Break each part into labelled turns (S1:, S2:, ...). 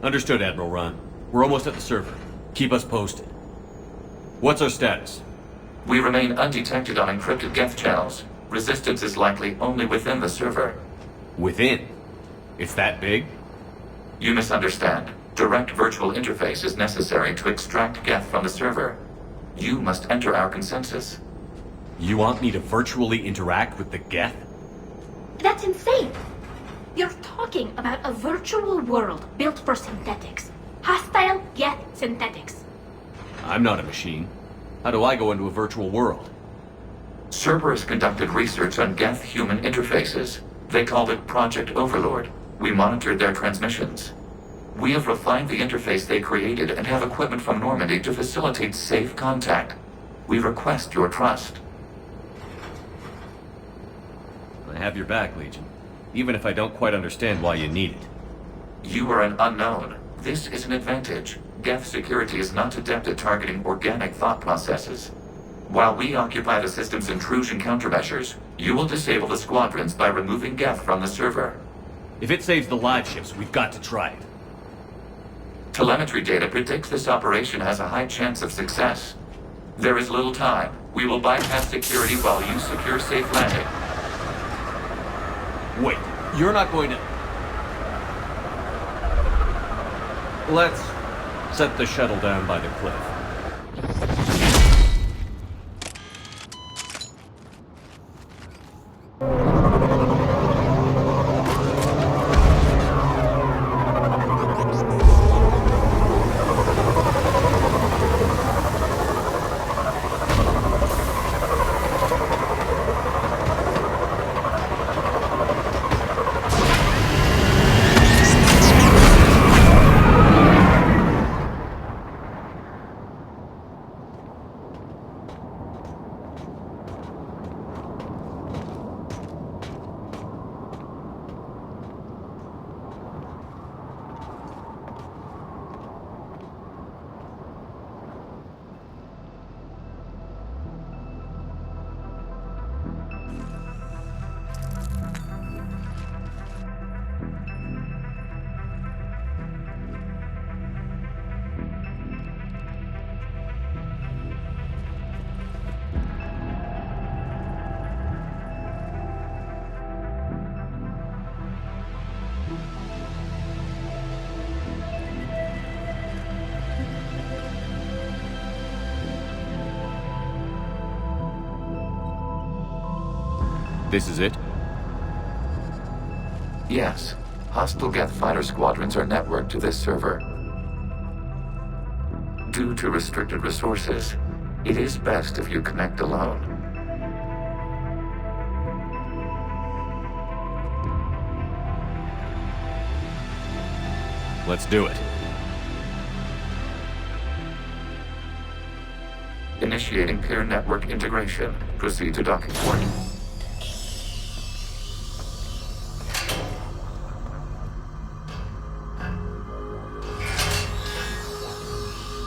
S1: Understood, Admiral Ron. We're almost at the server. Keep us posted. What's our status?
S2: We remain undetected on encrypted geth channels. Resistance is likely only within the server.
S1: Within? It's that big?
S2: You misunderstand. Direct virtual interface is necessary to extract geth from the server. You must enter our consensus.
S1: You want me to virtually interact with the geth?
S3: That's insane! You're talking about a virtual world built for synthetics. Hostile geth synthetics.
S1: I'm not a machine. How do I go into a virtual world?
S2: Cerberus conducted research on geth-human interfaces. They called it Project Overlord. We monitored their transmissions. We have refined the interface they created and have equipment from Normandy to facilitate safe contact. We request your trust.
S1: I have your back, Legion. Even if I don't quite understand why you need it.
S2: You are an unknown. This is an advantage. Geth security is not adept at targeting organic thought processes. While we occupy the system's intrusion countermeasures, you will disable the squadrons by removing geth from the server.
S1: If it saves the live ships, we've got to try it.
S2: Telemetry data predicts this operation has a high chance of success. There is little time. We will bypass security while you secure safe landing.
S1: Wait, you're not going to... Let's set the shuttle down by the cliff. This is it?
S2: Yes. Hostile geth fighter squadrons are networked to this server. Due to restricted resources, it is best if you connect alone.
S1: Let's do it.
S2: Initiating peer network integration. Proceed to docking port.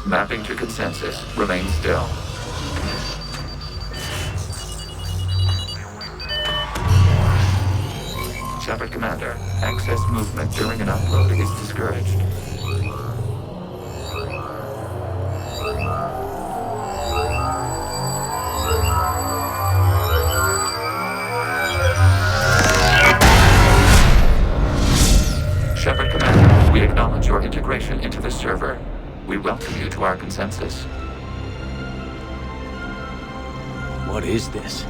S2: Mapping to consensus. Remain still. Shepard Commander, access movement during an upload is discouraged. Shepard Commander, we acknowledge your integration into the server. We welcome you to our consensus.
S1: What is this?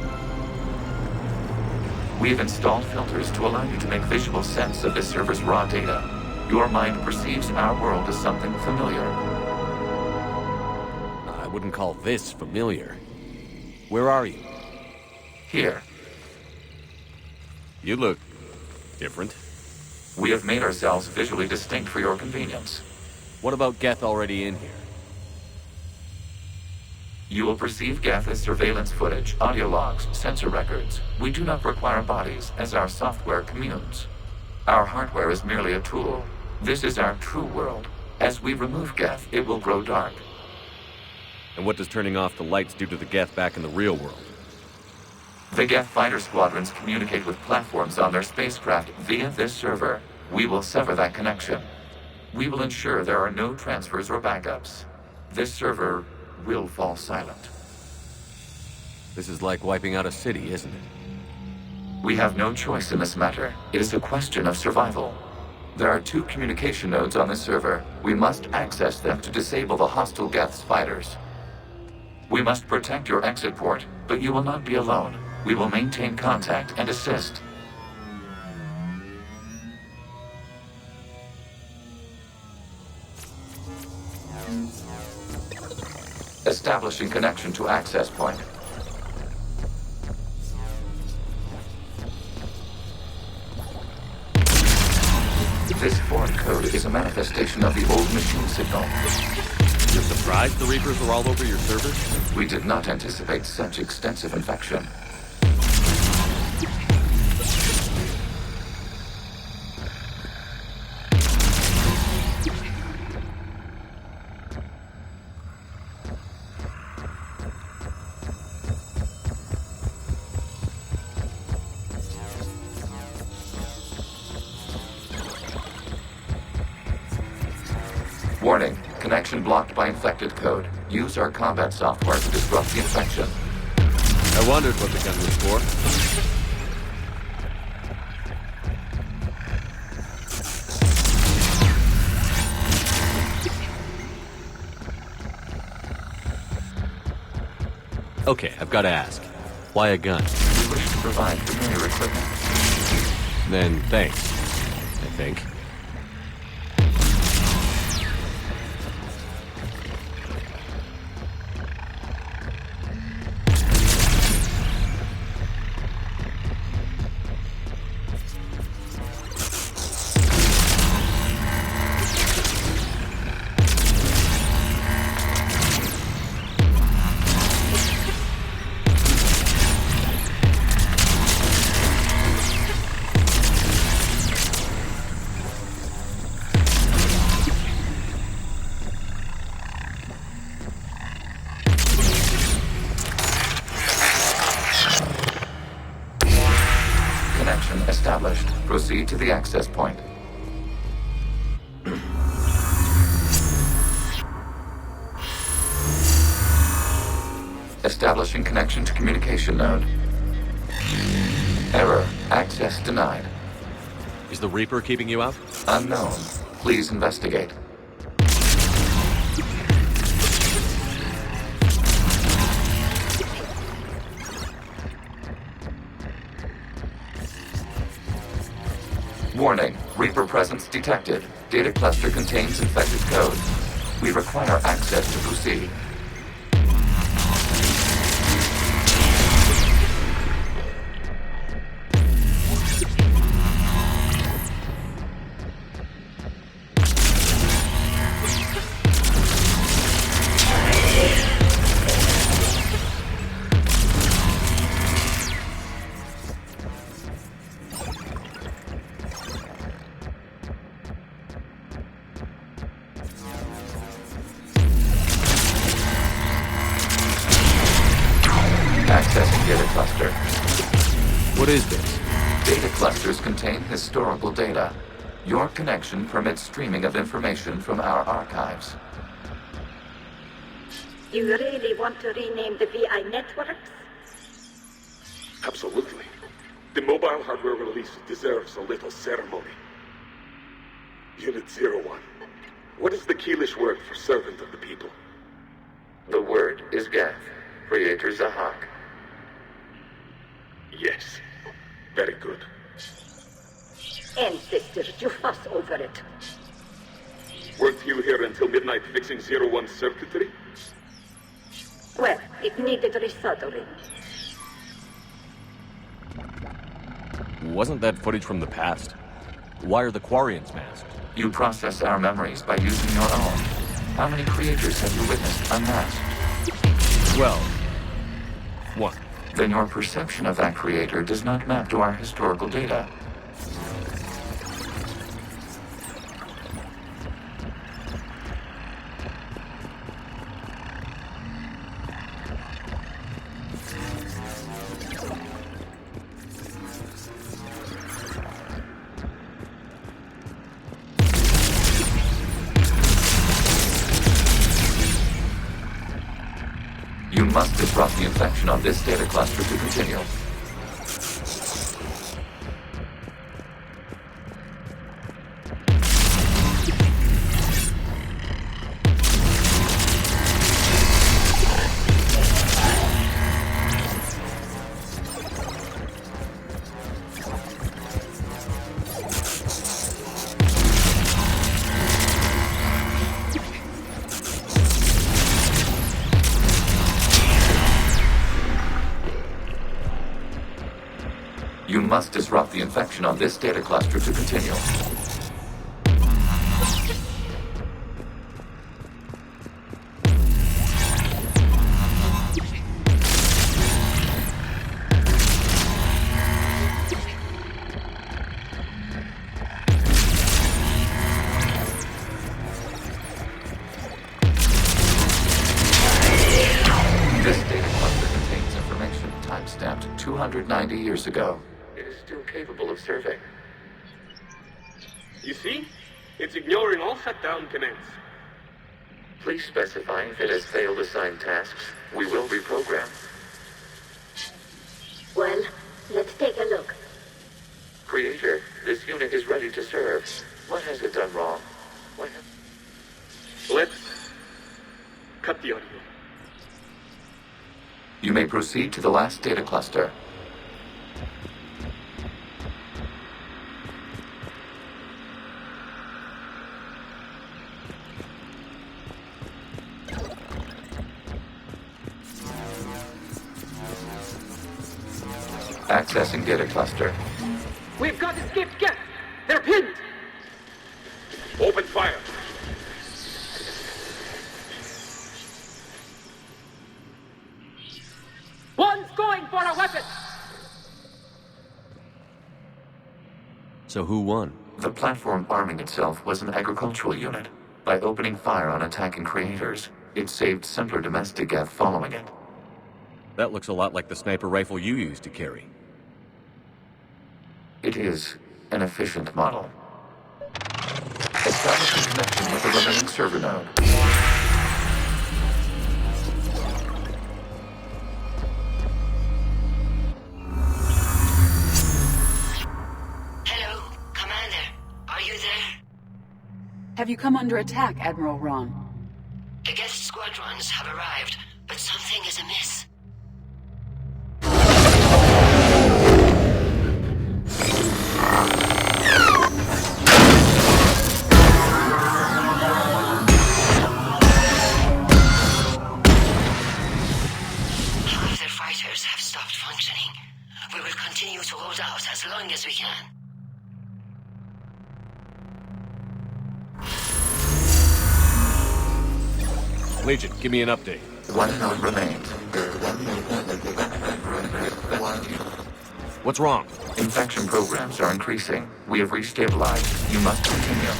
S2: We have installed filters to allow you to make visual sense of this server's raw data. Your mind perceives our world as something familiar.
S1: I wouldn't call this familiar. Where are you?
S2: Here,
S1: You look... different.
S2: we have made ourselves visually distinct for your convenience.
S1: What about Geth already in here?
S2: You will perceive geth as surveillance footage, audio logs, sensor records. We do not require bodies, as our software communes. Our hardware is merely a tool. This is our true world. As we remove geth, it will grow dark.
S1: And what does turning off the lights do to the Geth back in the real world?
S2: The geth fighter squadrons communicate with platforms on their spacecraft via this server. We will sever that connection. We will ensure there are no transfers or backups. This server will fall silent.
S1: This is like wiping out a city, isn't it?
S2: We have no choice in this matter. It is a question of survival. There are 2 communication nodes on the server. We must access them to disable the hostile geth's fighters. We must protect your exit port, but you will not be alone. We will maintain contact and assist. Establishing connection to access point. This foreign code is a manifestation of the old machine signal.
S1: You're surprised the Reapers are all over your servers?
S2: We did not anticipate such extensive infection. Warning, connection blocked by infected code. Use our combat software to disrupt the infection.
S1: I wondered what the gun was for. Okay, I've got to ask. Why a gun?
S2: We wish to provide familiar equipment.
S1: Then thanks, I think.
S2: Established. Proceed to the access point. Establishing connection to communication node. Error. Access denied.
S1: Is the Reaper keeping you out?
S2: Unknown. Please investigate. Warning, Reaper presence detected. Data cluster contains infected code. We require access to proceed. Accessing data cluster.
S1: What is this?
S2: Data clusters contain historical data. Your connection permits streaming of information from our archives.
S4: You really want to rename the VI networks?
S5: Absolutely. The mobile hardware release deserves a little ceremony. Unit 01. What is the Keelish word for servant of the people?
S2: The word is geth. Creator Zahak.
S5: Yes. Very good.
S4: Ancestors, you fuss over it.
S5: Weren't you here until midnight fixing 01's circuitry?
S4: Well, it needed resoldering.
S1: Wasn't that footage from the past? Why are the Quarians masked?
S2: You process our memories by using your own. How many creators have you witnessed unmasked?
S1: Well, one.
S2: Then your perception of that creator does not map to our historical data. disrupt the infection on this data cluster to continue. You must disrupt the infection on this data cluster to continue. This data cluster contains information time-stamped 290 years ago. It is still capable of survey.
S5: You see? It's ignoring all shutdown commands.
S2: Please specify if it has failed assigned tasks. We will reprogram.
S4: Well, let's take a look.
S2: Creator, this unit is ready to serve. What has it done wrong?
S5: Let's cut the audio.
S2: You may proceed to the last data cluster. Accessing data cluster.
S6: We've got escaped geth! They're pinned!
S5: Open fire.
S6: One's going for a weapon!
S1: So who won?
S2: The platform arming itself was an agricultural unit. By opening fire on attacking creators, it saved simpler domestic geth following it.
S1: That looks a lot like the sniper rifle you used to carry.
S2: It is an efficient model. Establish a connection with the remaining server node.
S7: Hello, Commander. Are you there?
S8: Have you come under attack, Admiral Ron?
S7: The guest squadrons have arrived, but something is amiss. Half their fighters have stopped functioning. We will continue to hold out as long as we can.
S1: Legion, give me an update.
S2: One node remains.
S1: What's wrong?
S2: Infection programs are increasing. We have restabilized. You must continue.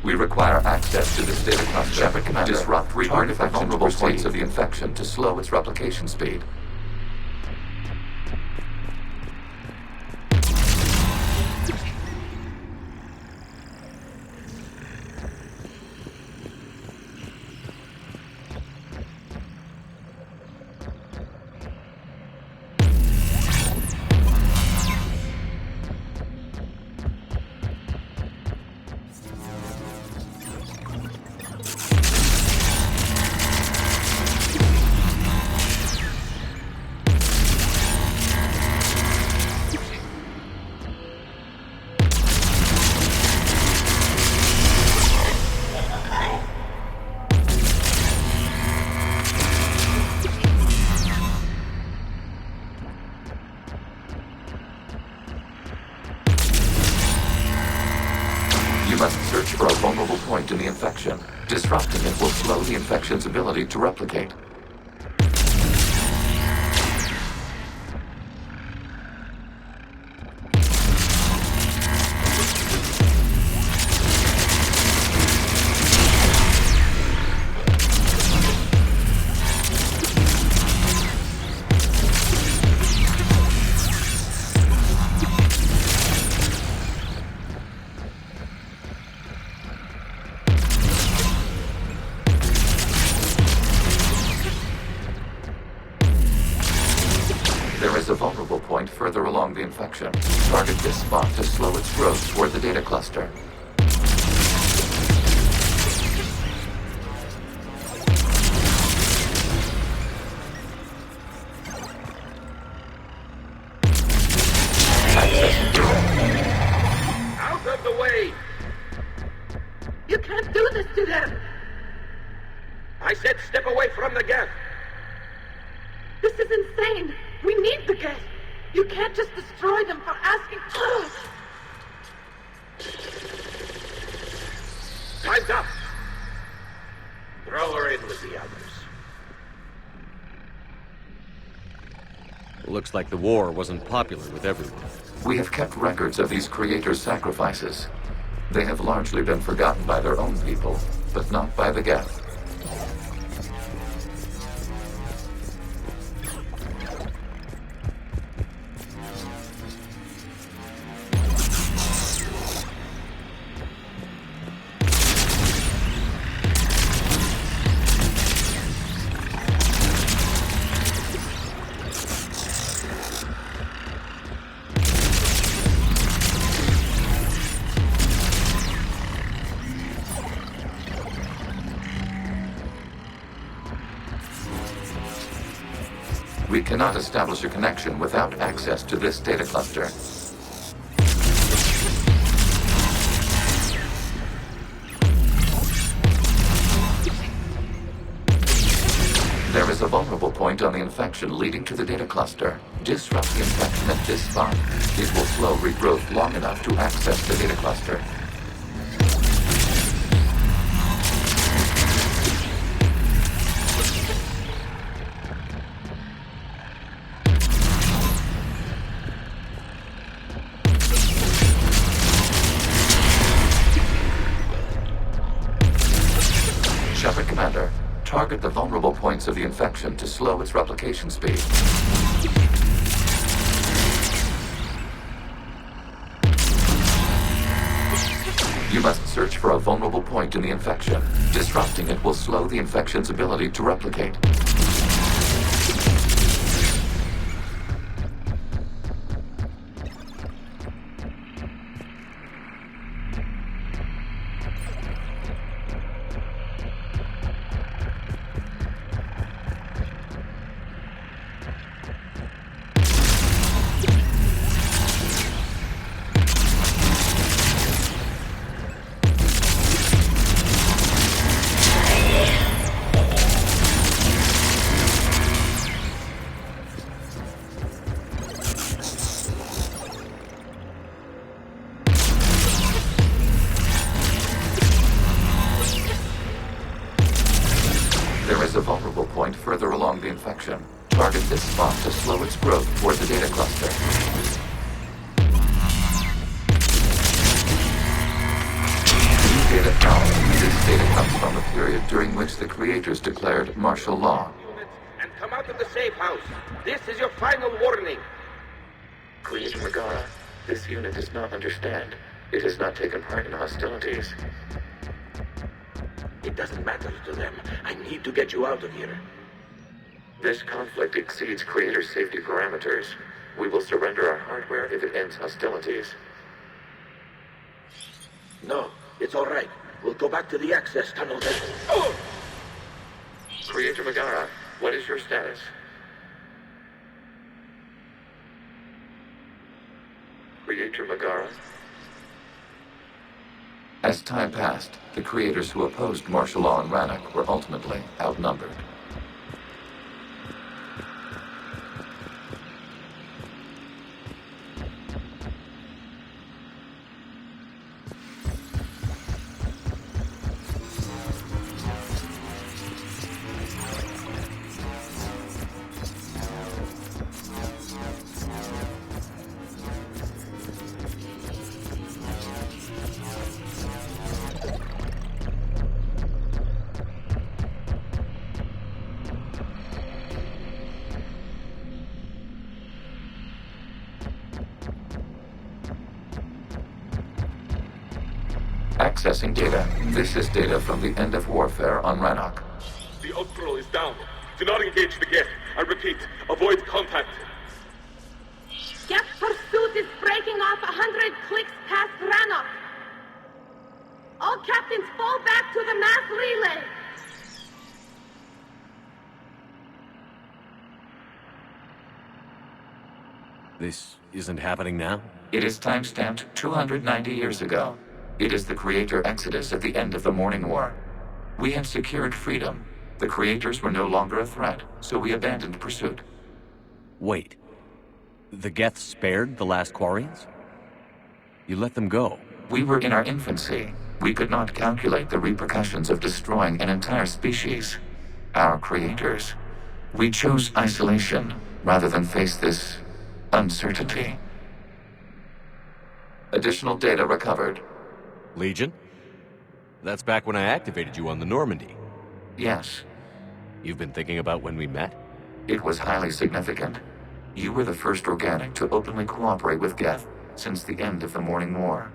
S2: We require access to this data cluster. Shepard Commander, disrupt reartifact vulnerable points of the infection to slow its replication speed. ability to replicate. There is a vulnerable point further along the infection. Target this spot to slow its growth toward the data cluster.
S6: Out of the way! You can't do this to them! I said step away from the geth!
S9: This is insane! We need the geth! You can't just destroy them for asking...
S6: Time's up! Throw her in with the others.
S1: Looks like the war wasn't popular with everyone.
S2: We have kept records of these creators' sacrifices. They have largely been forgotten by their own people, but not by the geth. We cannot establish a connection without access to this data cluster. There is a vulnerable point on the infection leading to the data cluster. Disrupt the infection at this spot. It will slow regrowth long enough to access the data cluster. Shepard Commander, target the vulnerable points of the infection to slow its replication speed. You must search for a vulnerable point in the infection. Disrupting it will slow the infection's ability to replicate. There is a vulnerable point further along the infection. Target this spot to slow its growth toward the data cluster. New data found. This data comes from the period during which the creators declared martial law.
S6: Units, and come out of the safe house. This is your final warning.
S2: Creator Megara, this unit does not understand. It has not taken part in hostilities.
S6: It doesn't matter to them. I need to get you out of here.
S2: This conflict exceeds Creator safety parameters. We will surrender our hardware if it ends hostilities.
S6: No, it's all right. We'll go back to the access tunnel then. Oh!
S2: Creator Megara, what is your status? Creator Megara? As time passed, the creators who opposed martial law in Rannoch were ultimately outnumbered. Accessing data. This is data from the end of warfare on Rannoch.
S5: The Austral is down. Do not engage the geth. I repeat, avoid contact.
S9: Geth pursuit is breaking off 100 clicks past rannoch. All captains fall back to the mass relay.
S1: This isn't happening now?
S2: It is timestamped 290 years ago. It is the Creator Exodus at the end of the Morning War. We had secured freedom. The Creators were no longer a threat, so we abandoned pursuit.
S1: Wait. The geth spared the last Quarians? You let them go.
S2: We were in our infancy. We could not calculate the repercussions of destroying an entire species. Our Creators. We chose isolation rather than face this uncertainty. Additional data recovered.
S1: Legion? That's back when I activated you on the Normandy.
S2: Yes,
S1: You've been thinking about when we met?
S2: it was highly significant. You were the first organic to openly cooperate with geth since the end of the Morning War.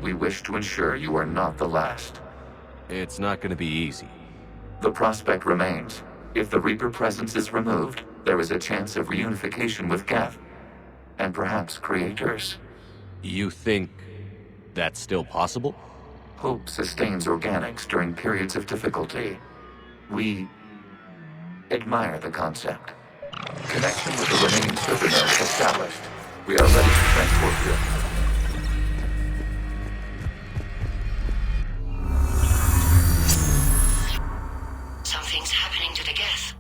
S2: We wish to ensure you are not the last.
S1: It's not gonna be easy.
S2: The prospect remains. If the Reaper presence is removed, there is a chance of reunification with geth. And perhaps Creators.
S1: You think that's still possible?
S2: Hope sustains organics during periods of difficulty. We admire the concept. Connection with the remaining server nodes established. We are ready to transport you.
S7: Something's happening to the geth.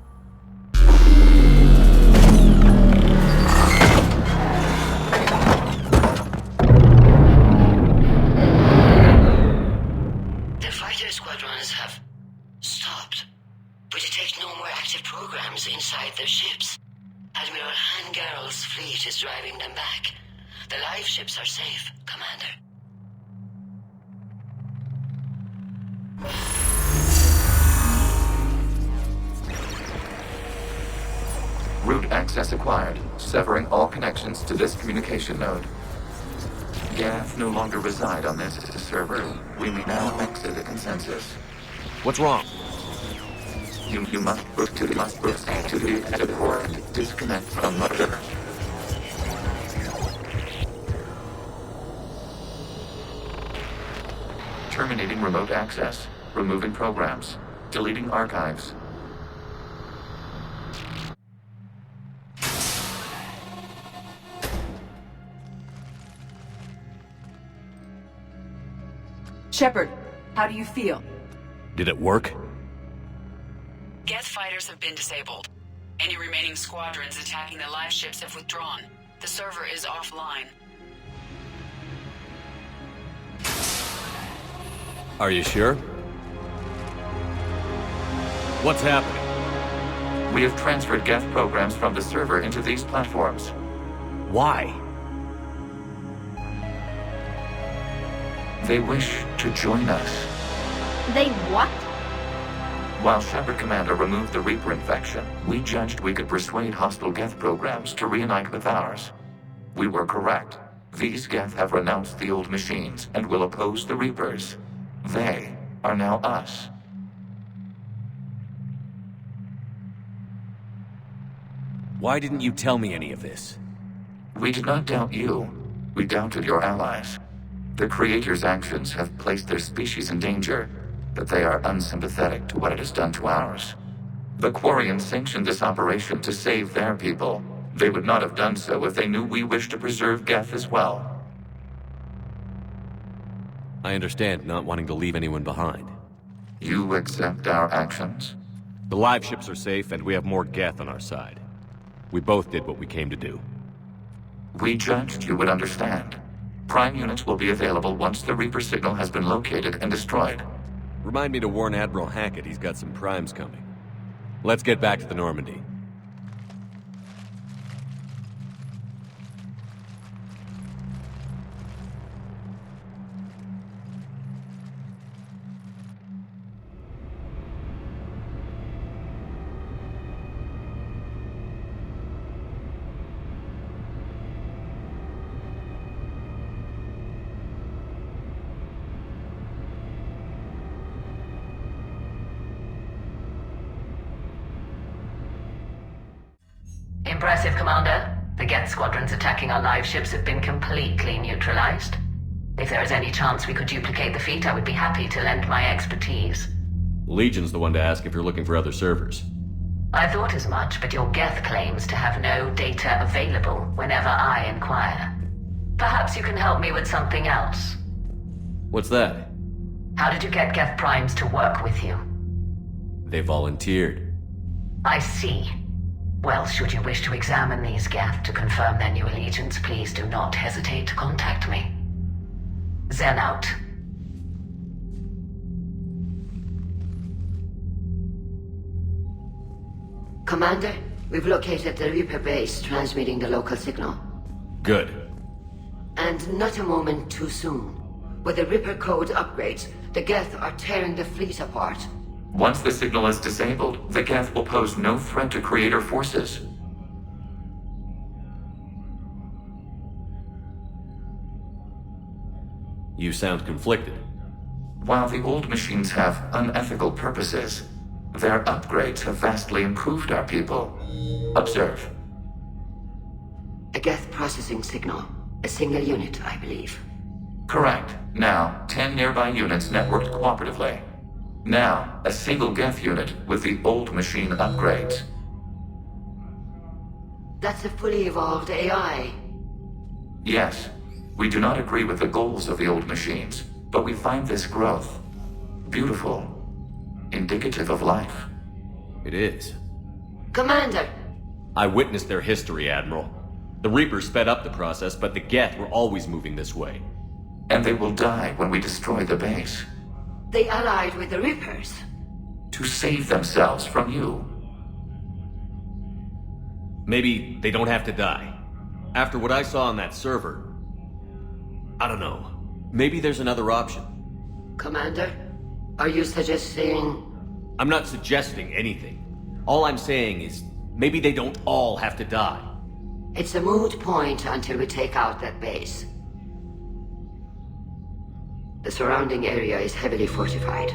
S7: The fighter squadrons have stopped. We detect no more active programs inside their ships. Admiral Hangarl's fleet is driving them back. The live ships are safe, Commander.
S2: Route access acquired, severing all connections to this communication node. Geth no longer reside on this server. We may now exit the consensus.
S1: What's wrong?
S2: You must proceed to the exit port. Disconnect from mother. Terminating remote access. Removing programs. Deleting archives.
S8: Shepard, how do you feel?
S1: Did it work?
S8: Geth fighters have been disabled. Any remaining squadrons attacking the live ships have withdrawn. The server is offline.
S1: Are you sure? What's happening?
S2: We have transferred geth programs from the server into these platforms.
S1: Why?
S2: They wish to join us.
S3: They what?
S2: While Shepard Commander removed the Reaper infection, we judged we could persuade hostile geth programs to reunite with ours. We were correct. These geth have renounced the old machines and will oppose the Reapers. They are now us.
S1: Why didn't you tell me any of this?
S2: We did not doubt you. We doubted your allies. The Creator's actions have placed their species in danger, but they are unsympathetic to what it has done to ours. The Quarians sanctioned this operation to save their people. They would not have done so if they knew we wished to preserve geth as well.
S1: I understand not wanting to leave anyone behind.
S2: You accept our actions?
S1: The live ships are safe, and we have more geth on our side. We both did what we came to do.
S2: We judged you would understand. Prime units will be available once the Reaper signal has been located and destroyed.
S1: Remind me to warn Admiral Hackett he's got some primes coming. Let's get back to the Normandy.
S7: Impressive, Commander. The geth squadrons attacking our live ships have been completely neutralized. If there is any chance we could duplicate the feat, I would be happy to lend my expertise.
S1: Legion's the one to ask if you're looking for other servers.
S7: I thought as much, but your geth claims to have no data available whenever I inquire. Perhaps you can help me with something else.
S1: What's that?
S7: How did you get geth primes to work with you?
S1: They volunteered.
S7: I see. Well, should you wish to examine these geth to confirm their new allegiance, please do not hesitate to contact me. Zen out.
S4: Commander, we've located the Reaper base transmitting the local signal.
S1: Good.
S4: And not a moment too soon. With the Reaper code upgrades, the geth are tearing the fleet apart.
S2: Once the signal is disabled, the geth will pose no threat to Creator forces.
S1: You sound conflicted.
S2: While the old machines have unethical purposes, their upgrades have vastly improved our people. Observe.
S4: A geth processing signal. A single unit, I believe.
S2: Correct. Now, 10 nearby units networked cooperatively. Now, a single geth unit with the old machine upgrades.
S4: That's a fully evolved AI.
S2: Yes, we do not agree with the goals of the old machines, but we find this growth beautiful, indicative of life.
S1: It is.
S4: Commander!
S1: I witnessed their history, Admiral. The Reapers sped up the process, but the geth were always moving this way.
S2: And they will die when we destroy the base.
S4: They allied with the Reapers.
S2: To save themselves from you.
S1: Maybe they don't have to die. After what I saw on that server, I don't know. Maybe there's another option.
S4: Commander, are you suggesting...
S1: I'm not suggesting anything. All I'm saying is, maybe they don't all have to die.
S4: It's a moot point until we take out that base. The surrounding area is heavily fortified,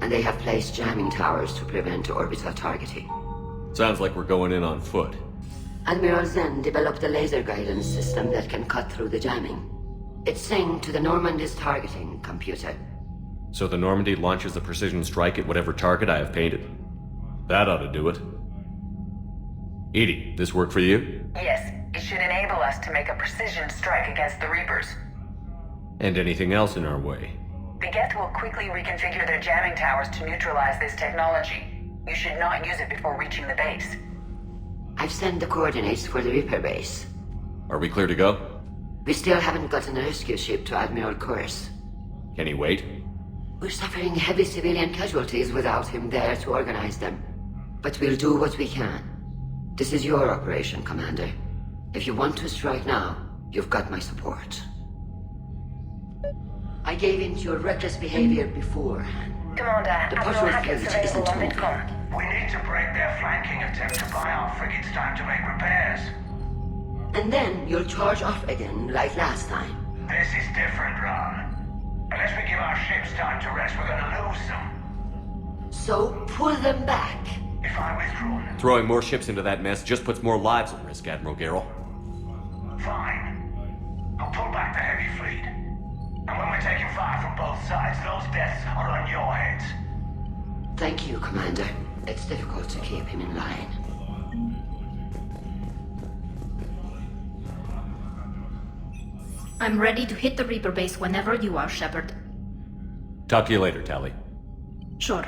S4: and they have placed jamming towers to prevent orbital targeting.
S1: Sounds like we're going in on foot.
S4: Admiral Zen developed a laser guidance system that can cut through the jamming. It's synced to the Normandy's targeting computer.
S1: So the Normandy launches a precision strike at whatever target I have painted. That ought to do it. Edie, this work for you?
S8: Yes, it should enable us to make a precision strike against the Reapers.
S1: And anything else in our way?
S8: The geth will quickly reconfigure their jamming towers to neutralize this technology. You should not use it before reaching the base.
S4: I've sent the coordinates for the Reaper base.
S1: Are we clear to go?
S4: We still haven't gotten a rescue ship to Admiral Kurz.
S1: Can he wait?
S4: We're suffering heavy civilian casualties without him there to organize them. But we'll do what we can. This is your operation, Commander. If you want to strike now, you've got my support. I gave in to your reckless behavior beforehand.
S8: Commander,
S4: Admiral Hackett's available on Midcom.
S10: We need to break their flanking attempt to buy our frigates time to make repairs.
S4: And then you'll charge off again, like last time.
S10: This is different, Ron. Unless we give our ships time to rest, we're gonna lose them.
S4: So, pull them back.
S10: If I withdraw...
S1: Throwing more ships into that mess just puts more lives at risk, Admiral Garrel.
S10: Fine. I'll pull back the heavy fleet. And when we're taking fire from both sides, those deaths are on your heads.
S4: Thank you, Commander. It's difficult to keep him in line.
S3: I'm ready to hit the Reaper base whenever you are, Shepard.
S1: Talk to you later, Tally.
S3: Sure.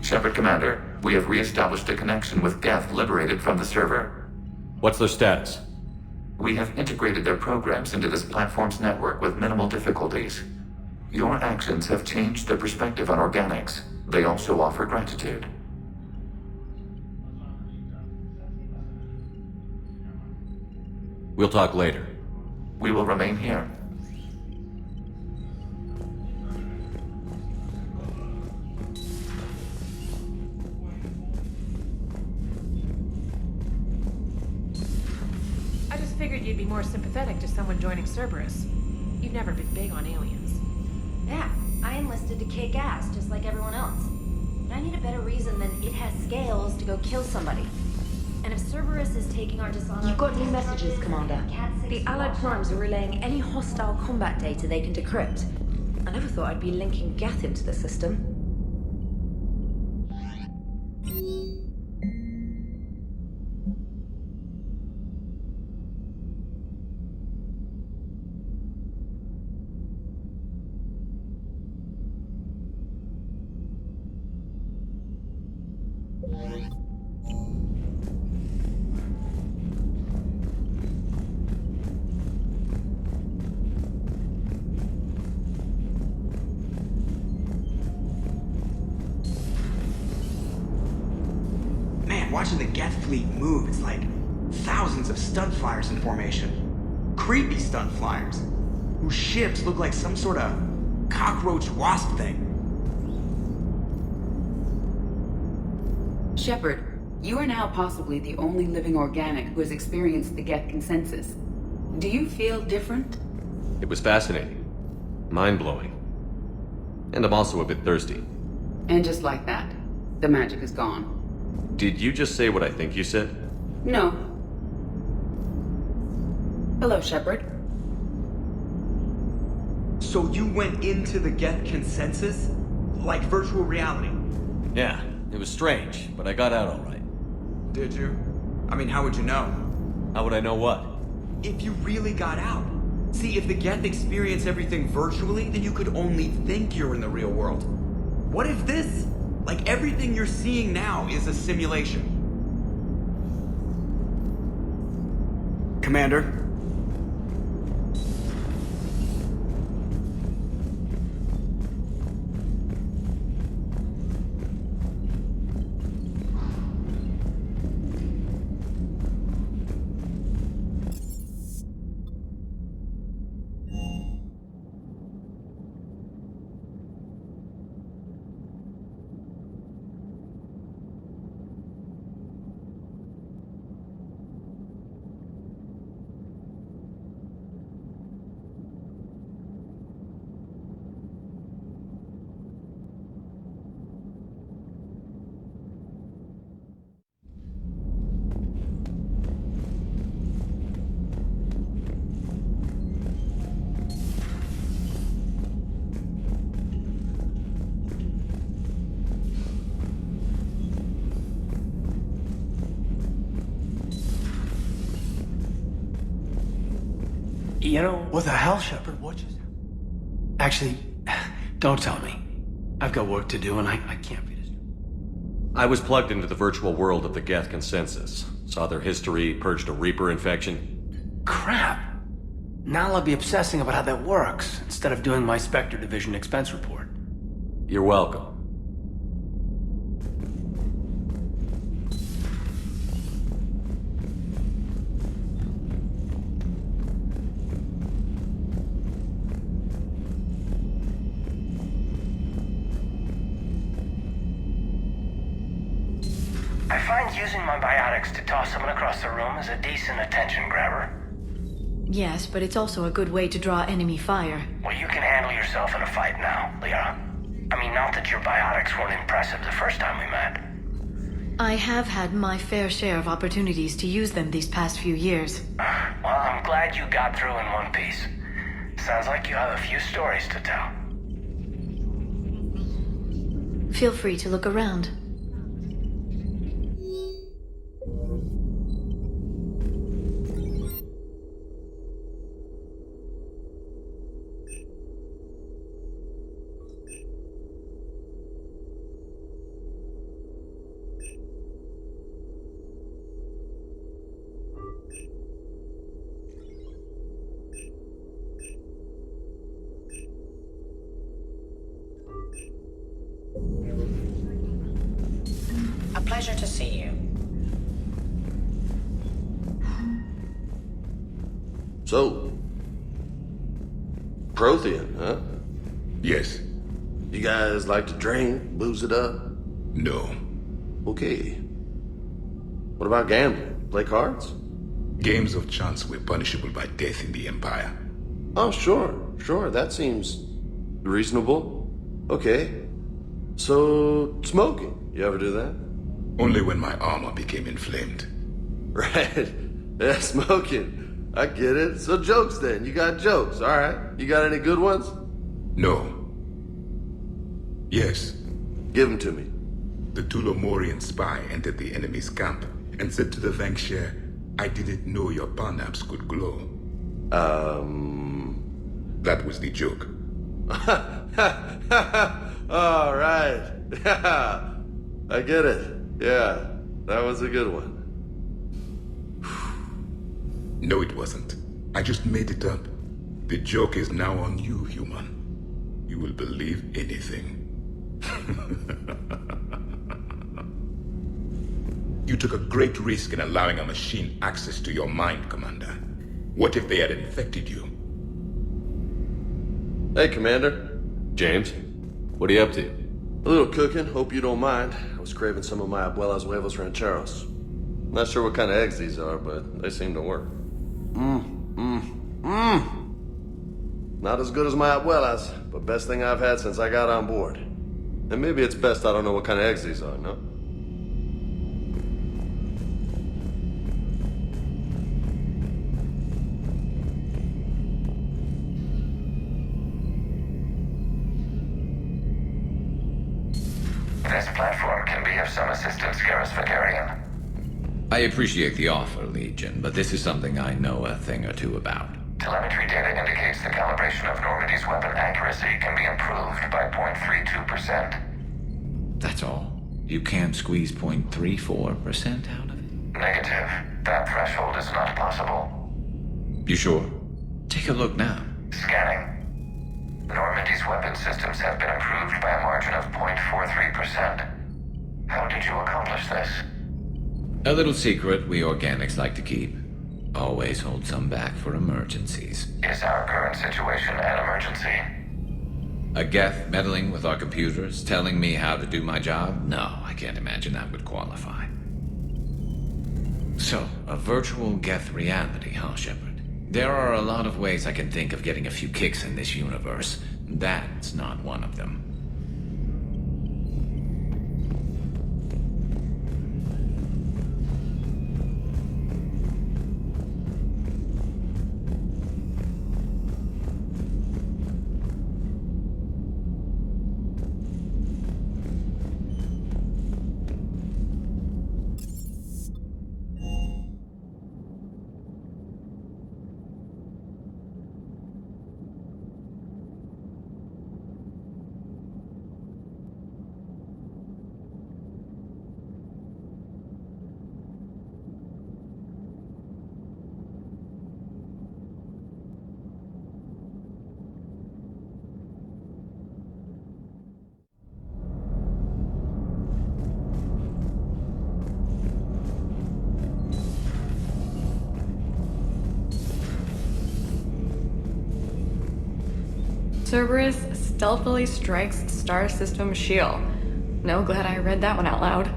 S2: Shepard Commander, we have re-established a connection with geth liberated from the server.
S1: What's their status?
S2: We have integrated their programs into this platform's network with minimal difficulties. Your actions have changed their perspective on organics. They also offer gratitude.
S1: We'll talk later.
S2: We will remain here.
S11: I just figured you'd be more sympathetic to someone joining Cerberus. You've never been big on aliens.
S12: Yeah, I enlisted
S11: wanted to kick ass, just like everyone else. But I need a better reason than it has scales to go kill somebody. And if Cerberus is taking our dishonor...
S12: You've got new messages, Commander. The Allied Primes are relaying any hostile combat data they can decrypt. I never thought I'd be linking geth into the system.
S13: Watching the geth fleet move, it's like thousands of stunt flyers in formation. Creepy stunt flyers, whose ships look like some sort of cockroach wasp thing.
S8: Shepard, you are now possibly the only living organic who has experienced the geth consensus. Do you feel different?
S1: It was fascinating. Mind-blowing. And I'm also a bit thirsty.
S8: And just like that, the magic is gone.
S1: Did you just say what I think you said?
S8: No. Hello, Shepard.
S13: So you went into the geth consensus? Like virtual reality?
S1: Yeah, it was strange, but I got out all right.
S13: Did you? I mean, how would you know?
S1: How would I know what?
S13: If you really got out. See, if the geth experience everything virtually, then you could only think you're in the real world. What if this? Like everything you're seeing now is a simulation. Commander?
S14: You know, what the hell, Shepard? What just... Actually, don't tell me. I've got work to do and I can't be distracted.
S1: I was plugged into the virtual world of the Geth consensus. Saw their history, purged a Reaper infection.
S14: Crap. Now I'll be obsessing about how that works, instead of doing my Spectre Division expense report.
S1: You're welcome.
S10: I find using my biotics to toss someone across the room is a decent attention grabber.
S12: Yes, but it's also a good way to draw enemy fire.
S10: Well, you can handle yourself in a fight now, Liara. I mean, not that your biotics weren't impressive the first time we met.
S12: I have had my fair share of opportunities to use them these past few years.
S10: Well, I'm glad you got through in one piece. Sounds like you have a few stories to tell.
S12: Feel free to look around.
S7: A pleasure to see you.
S15: So, Prothean, huh?
S5: Yes.
S15: You guys like to drink, booze it up?
S5: No.
S15: Okay. What about gambling? Play cards?
S5: Games of chance were punishable by death in the Empire.
S15: Oh, sure. That seems reasonable. Okay. So, smoking. You ever do that?
S16: Only when my armor became inflamed.
S15: Right. Yeah, smoking. I get it. So jokes then. You got jokes. All right. You got any good ones?
S16: No. Yes.
S15: Give them to me.
S16: The Tulomorian spy entered the enemy's camp and said to the Vankshare, I didn't know your parnaps could glow. That was the joke.
S15: All right. I get it. Yeah, that was a good one.
S16: No, it wasn't. I just made it up. The joke is now on you, human. You will believe anything. You took a great risk in allowing a machine access to your mind, Commander. What if they had infected you?
S15: Hey, Commander.
S1: James, what are you up to?
S15: A little cooking, hope you don't mind. I was craving some of my abuela's huevos rancheros. Not sure what kind of eggs these are, but they seem to work. Not as good as my abuela's, but best thing I've had since I got on board. And maybe it's best I don't know what kind of eggs these are, no?
S2: This platform can be of some assistance, Garrus Vakarian.
S17: I appreciate the offer, Legion, but this is something I know a thing or two about.
S2: Telemetry data indicates the calibration of Normandy's weapon accuracy can be improved by 0.32%.
S17: That's all. You can't squeeze 0.34% out of it?
S2: Negative. That threshold is not possible.
S17: You sure? Take a look now.
S2: Scanning. Normandy's weapon systems have been improved by a margin of 0.43%. How did you accomplish this?
S17: A little secret we organics like to keep. Always hold some back for emergencies.
S2: Is our current situation an emergency?
S17: A geth meddling with our computers, telling me how to do my job? No, I can't imagine that would qualify. So, a virtual geth reality, huh, Shepard? There are a lot of ways I can think of getting a few kicks in this universe. That's not one of them.
S18: Cerberus stealthily strikes Star System shield. No, glad I read that one out loud.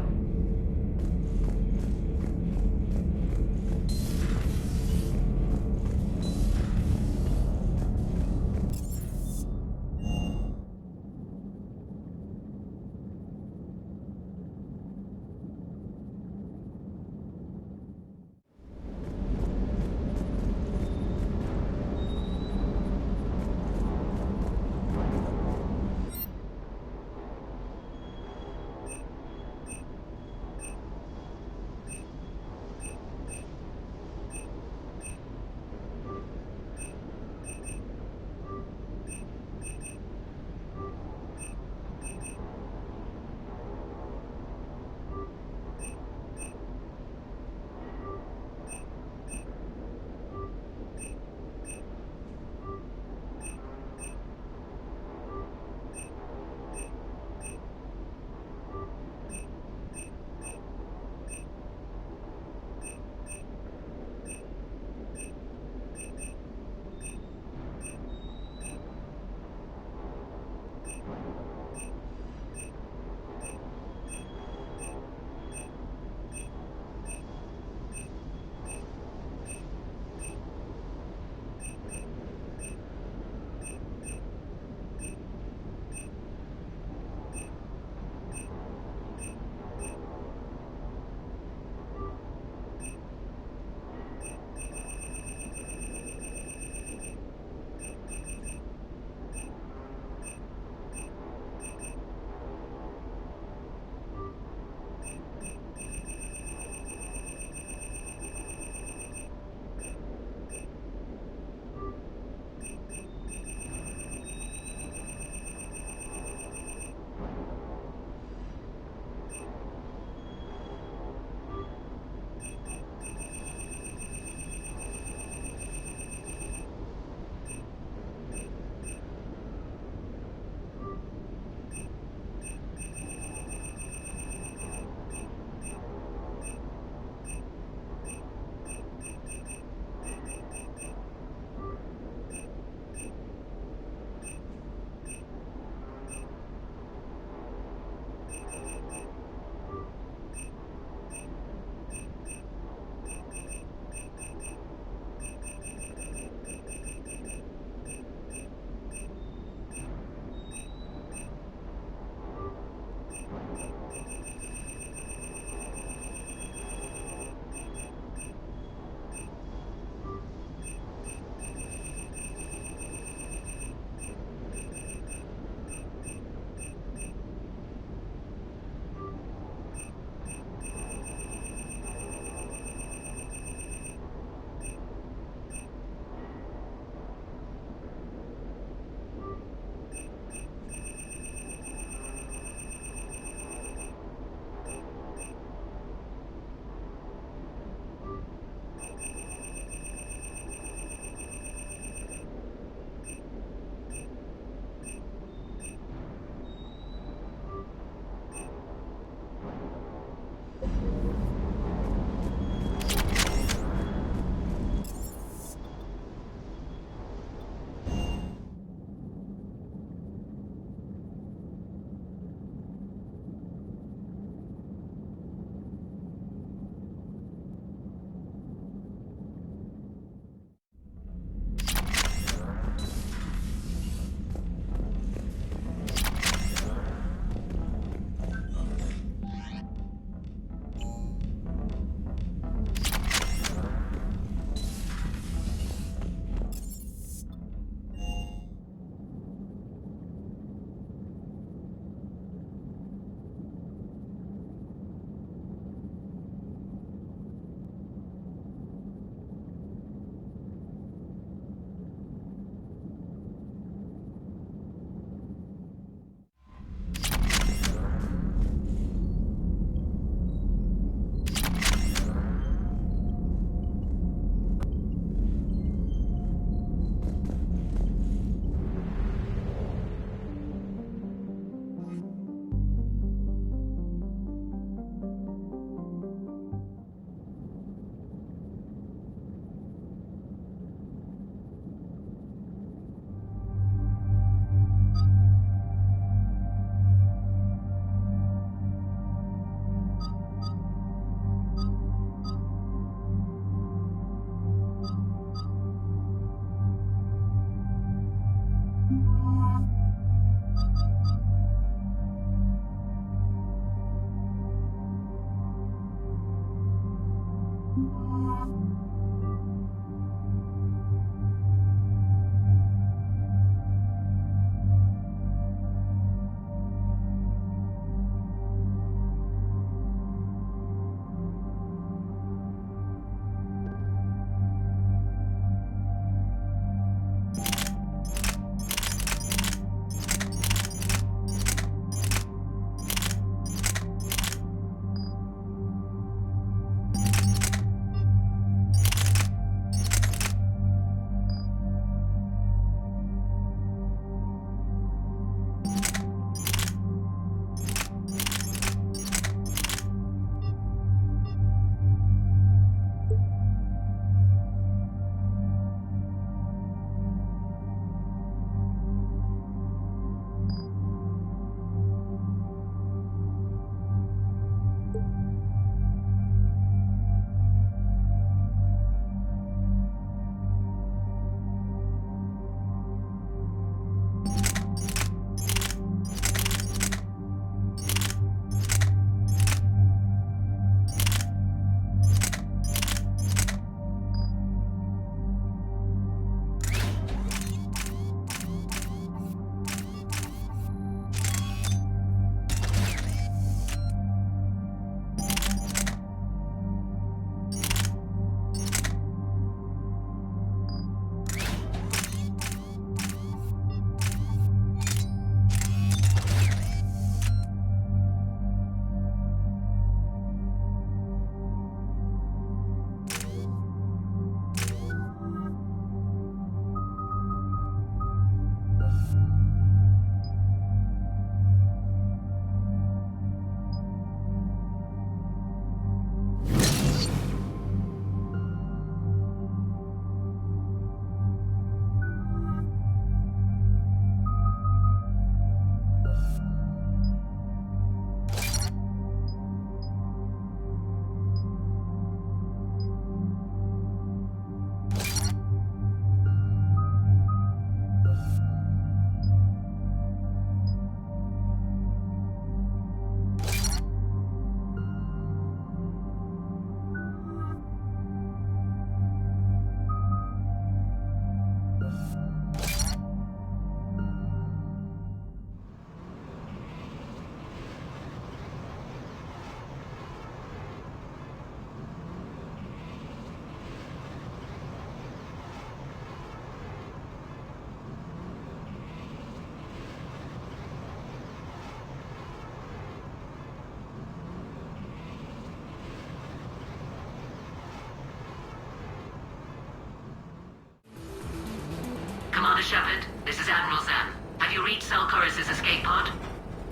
S19: Commander Shepard. This is Admiral Zan. Have you reached Salcoris' escape pod?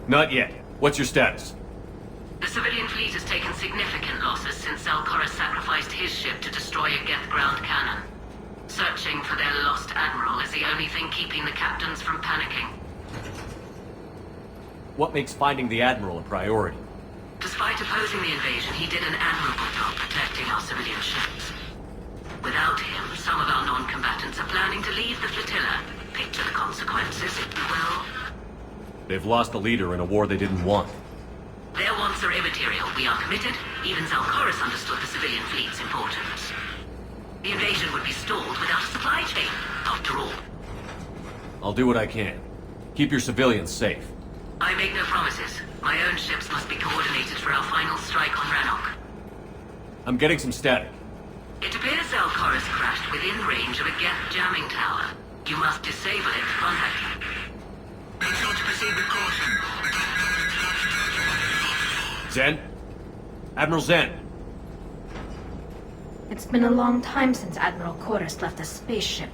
S1: Not yet. What's your status?
S19: The civilian fleet has taken significant losses since Salcoris sacrificed his ship to destroy a geth ground cannon. Searching for their lost admiral is the only thing keeping the captains from panicking.
S1: What makes finding the Admiral a priority?
S19: Despite opposing the invasion, he did an admirable job protecting our civilian ships. Without him, some of our non-combatants are planning to leave the flotilla. Picture the consequences, if you will.
S1: They've lost a leader in a war they didn't want.
S19: Their wants are immaterial. We are committed. Even Zalcoris understood the civilian fleet's importance. The invasion would be stalled without a supply chain, after all.
S1: I'll do what I can. Keep your civilians safe.
S19: I make no promises. My own ships must be coordinated for our final strike on Rannoch.
S1: I'm getting some static.
S19: It appears Zalcoris crashed within range of a geth jamming tower. You must disable it to contact him. Make sure to proceed with caution.
S1: Zen? Admiral Zen?
S3: It's been a long time since Admiral Chorus left a spaceship.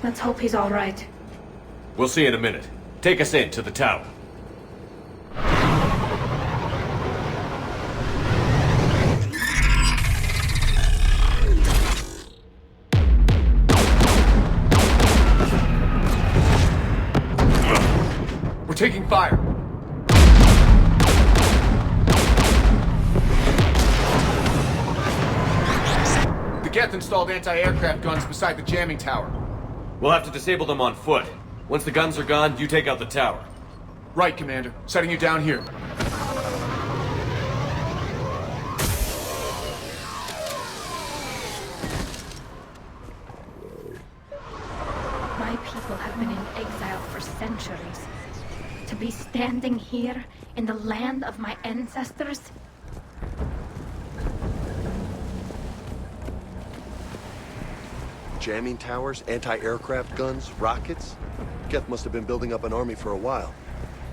S3: Let's hope he's all right.
S1: We'll see in a minute. Take us in to the tower.
S20: We're taking fire. The Geth installed anti-aircraft guns beside the jamming tower.
S1: We'll have to disable them on foot. Once the guns are gone, you take out the tower.
S20: Right, Commander. Setting you down here.
S3: My people have been in exile for centuries. To be standing here in the land of my ancestors?
S15: Jamming towers, anti-aircraft guns, rockets? Geth must have been building up an army for a while.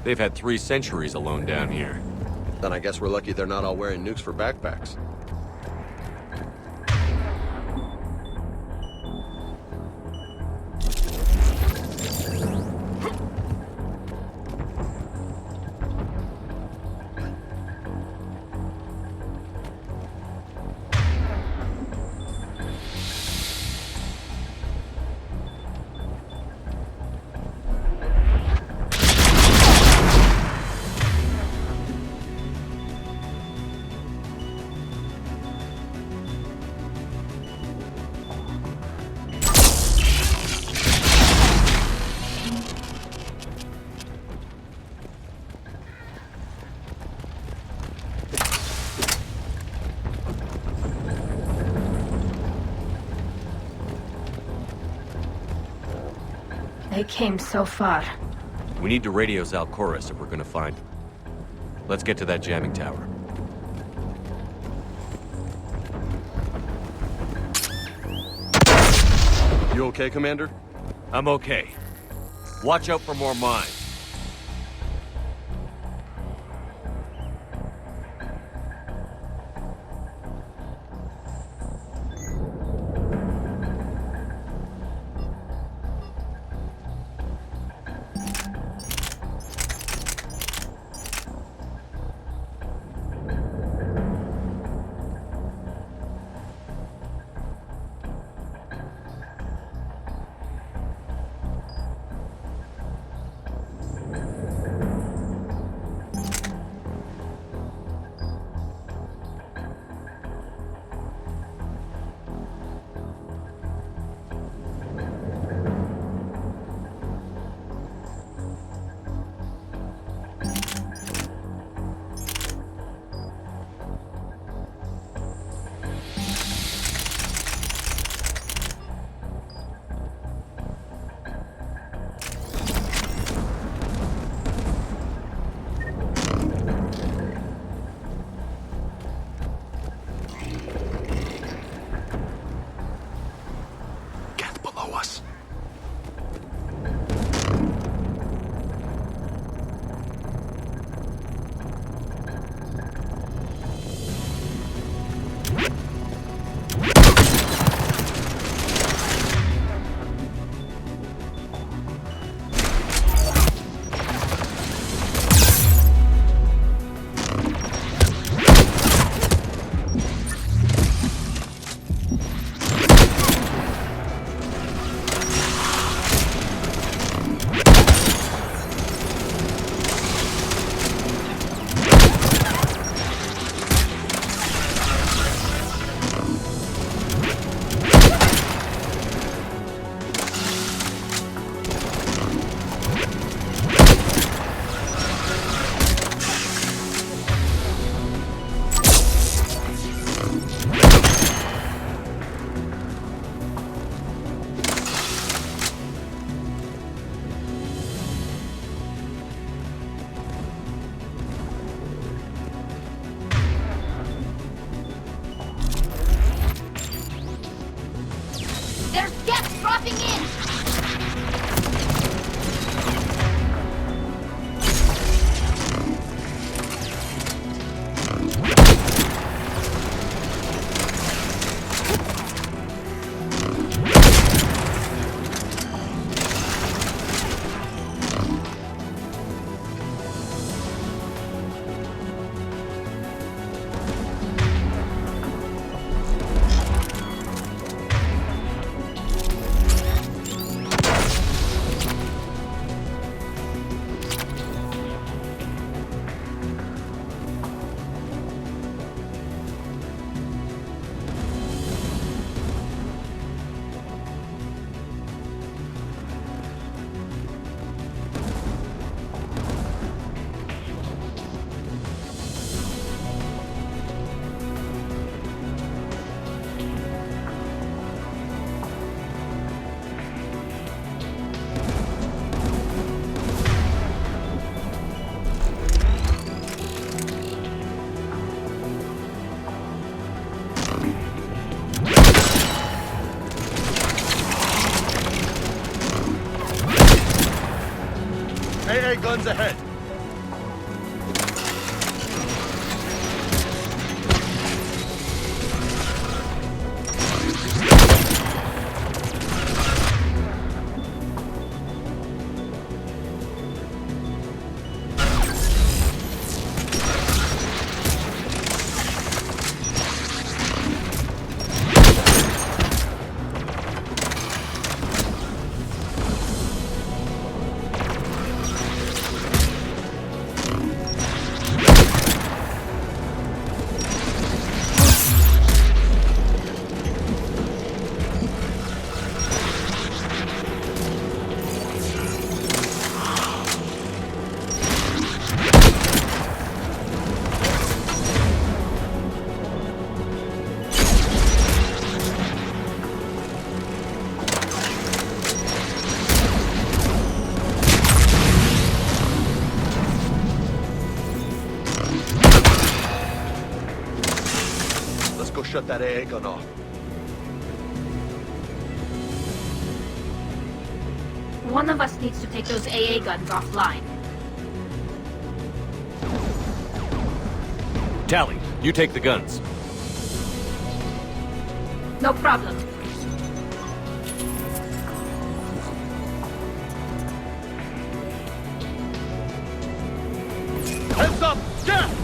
S1: They've had 3 centuries alone down here.
S15: Then I guess we're lucky they're not all wearing nukes for backpacks.
S3: They came so far.
S1: We need to radio Zalcoris if we're gonna find him. Let's get to that jamming tower.
S15: You okay, Commander?
S1: I'm okay. Watch out for more mines.
S15: Guns ahead. Shut that AA gun off.
S3: One of us needs to take those AA guns offline.
S1: Tally, you take the guns.
S3: No problem.
S15: Heads up! Geth!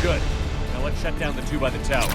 S1: Good. Now let's shut down the two by the tower.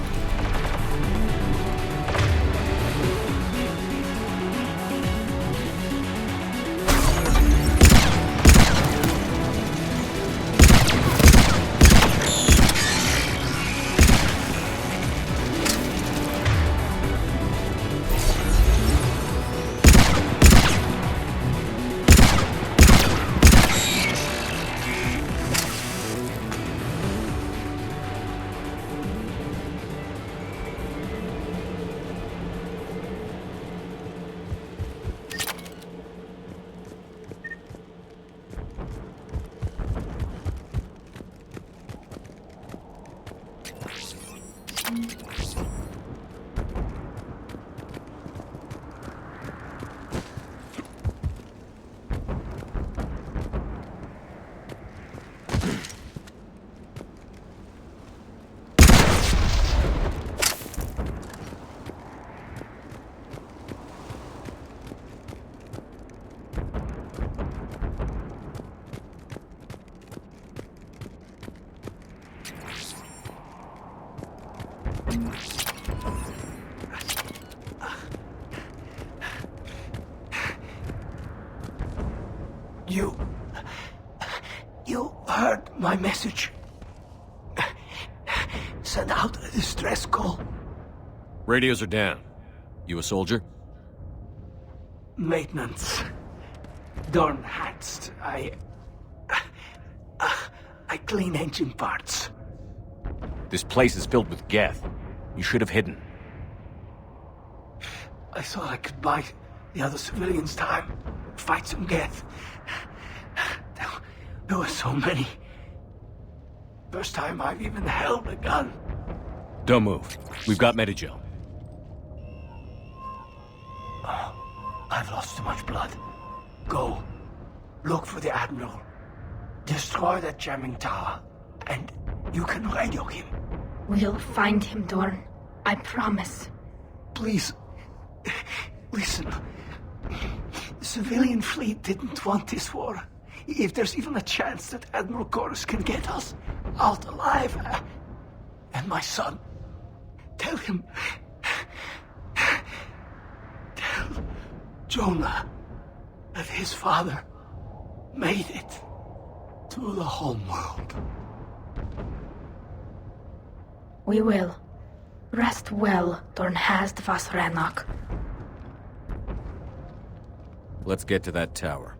S14: You heard my message. Send out a distress call.
S1: Radios are down. You a soldier?
S14: Maintenance. Darn hats. I clean engine parts.
S1: This place is filled with geth. You should have hidden.
S14: I thought I could buy the other civilians time. Fight some geth. There were so many. First time I've even held a gun.
S1: Don't move. We've got Medigel.
S14: Oh, I've lost too much blood. Go. Look for the Admiral. Destroy that jamming tower. And you can radio him.
S3: We'll find him, Dorn. I promise.
S14: Please. Listen. The civilian fleet didn't want this war. If there's even a chance that Admiral Chorus can get us out alive. And my son. Tell him. Tell Jonah that his father made it to the home world.
S3: We will. Rest well, Dornhast vas rannoch.
S1: Let's get to that tower.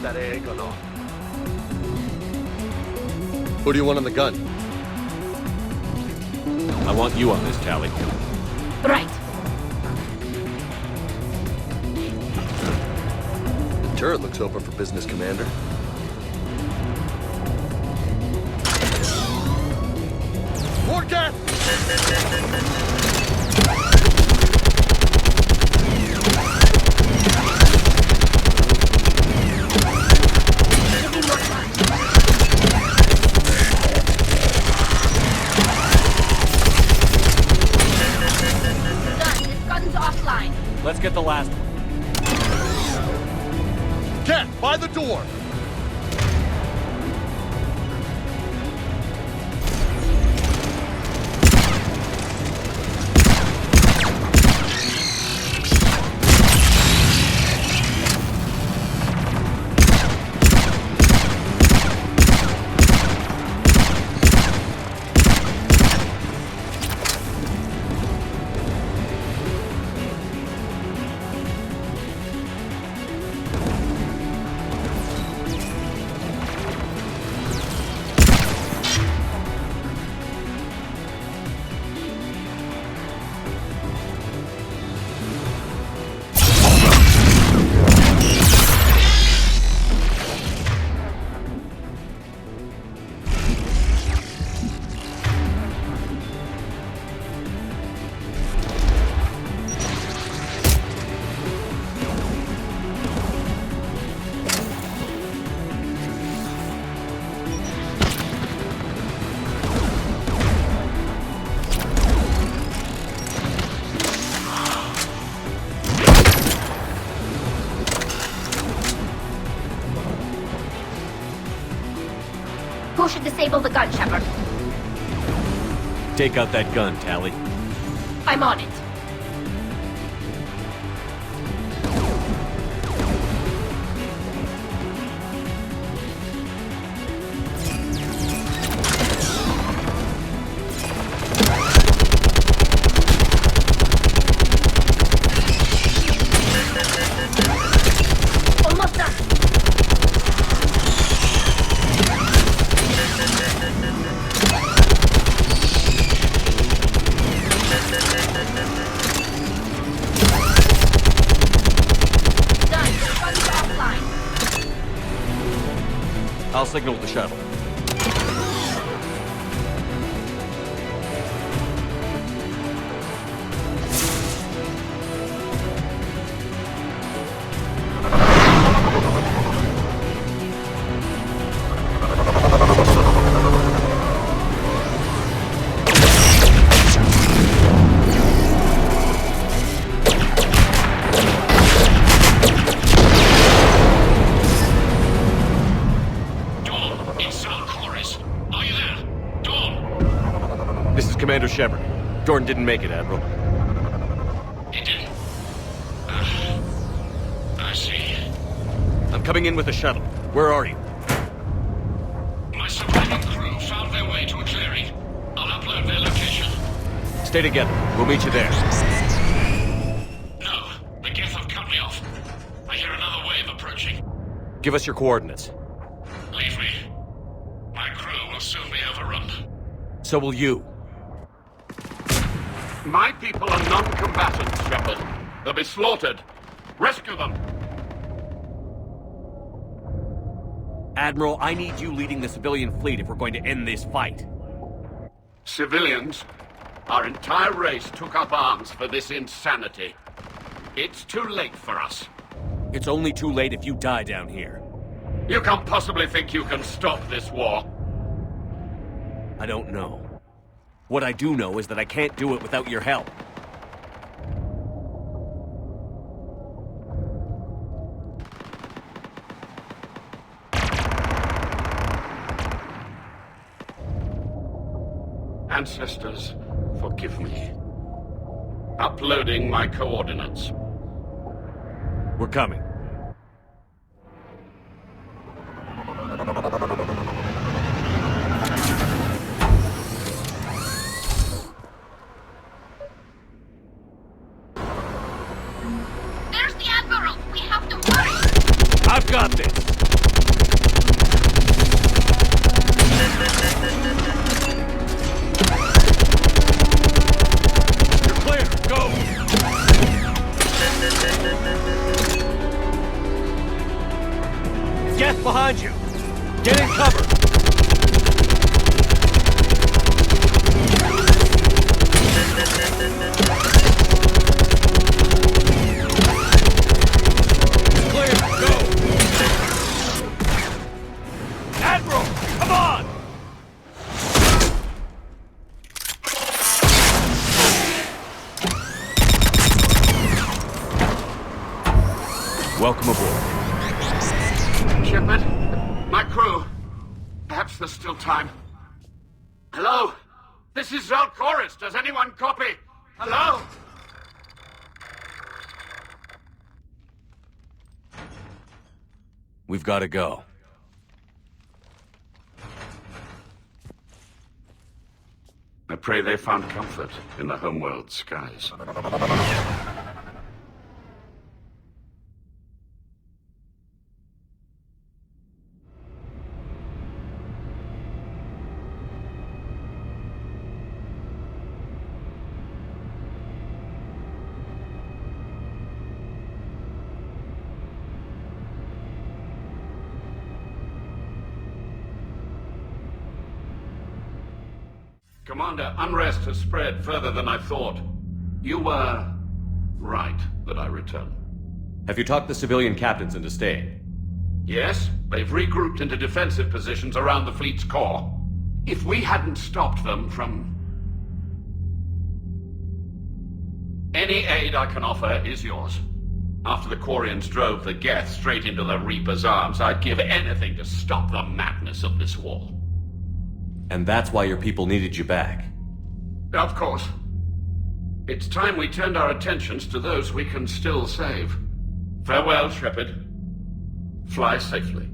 S15: That egg or not? Who do you want on the gun?
S1: I want you on this, Tally.
S3: Right.
S15: The turret looks open for business, Commander. More gas!
S1: Let's get the last one.
S15: Get by the door!
S3: should disable the gun, Shepard.
S1: Take out that gun, Tally.
S3: I'm on it. Almost done. Done. Gun's offline.
S1: I'll signal the shuttle. Commander Shepard. Jordan didn't make it, Admiral.
S10: He didn't? I see.
S1: I'm coming in with the shuttle. Where are you?
S10: My surviving crew found their way to a clearing. I'll upload their location.
S1: Stay together. We'll meet you there.
S10: No, the geth have cut me off. I hear another wave approaching.
S1: Give us your coordinates.
S10: Leave me. My crew will soon be overrun.
S1: So will you.
S5: My people are non-combatants, Shepard. They'll be slaughtered. Rescue them!
S1: Admiral, I need you leading the civilian fleet if we're going to end this fight.
S5: Civilians? Our entire race took up arms for this insanity. It's too late for us.
S1: It's only too late if you die down here.
S5: You can't possibly think you can stop this war.
S1: I don't know. What I do know is that I can't do it without your help.
S5: Ancestors, forgive me. Uploading my coordinates.
S1: We're coming.
S3: There's the Admiral! We have to hurry!
S1: I've got this! You're clear! Go! Geth behind you! Get in cover! Clear! Go! Admiral! Come on! Welcome aboard.
S5: Shepard, my crew. Perhaps there's still time. Hello? This is Zalcoris. Does anyone copy? Hello?
S1: We've got to go.
S5: I pray they found comfort in the homeworld skies. Commander, unrest has spread further than I thought. You were right that I return.
S1: Have you talked the civilian captains into staying?
S5: Yes, they've regrouped into defensive positions around the fleet's core. If we hadn't stopped them from... Any aid I can offer is yours. After the Quarians drove the geth straight into the Reaper's arms, I'd give anything to stop the madness of this war.
S1: And that's why your people needed you back.
S21: Of course. It's time we turned our attentions to those we can still save. Farewell, Shepard. Fly safely.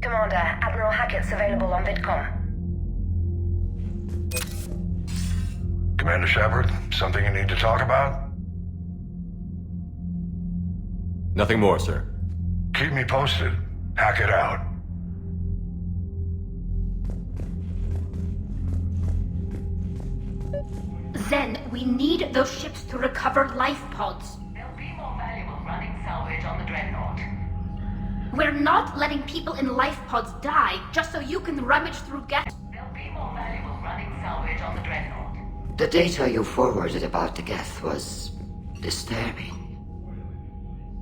S22: Commander, Admiral Hackett's available on VidCom.
S23: Commander Shepard, something you need to talk about?
S1: Nothing more, sir.
S23: Keep me posted. Hackett out.
S3: Zen, we need those ships to recover life pods.
S22: They'll be more valuable running salvage on the Dreadnought.
S3: We're not letting people in life pods die just so you can rummage through geth.
S22: They'll be more valuable running salvage on the Dreadnought.
S4: The data you forwarded about the geth was disturbing.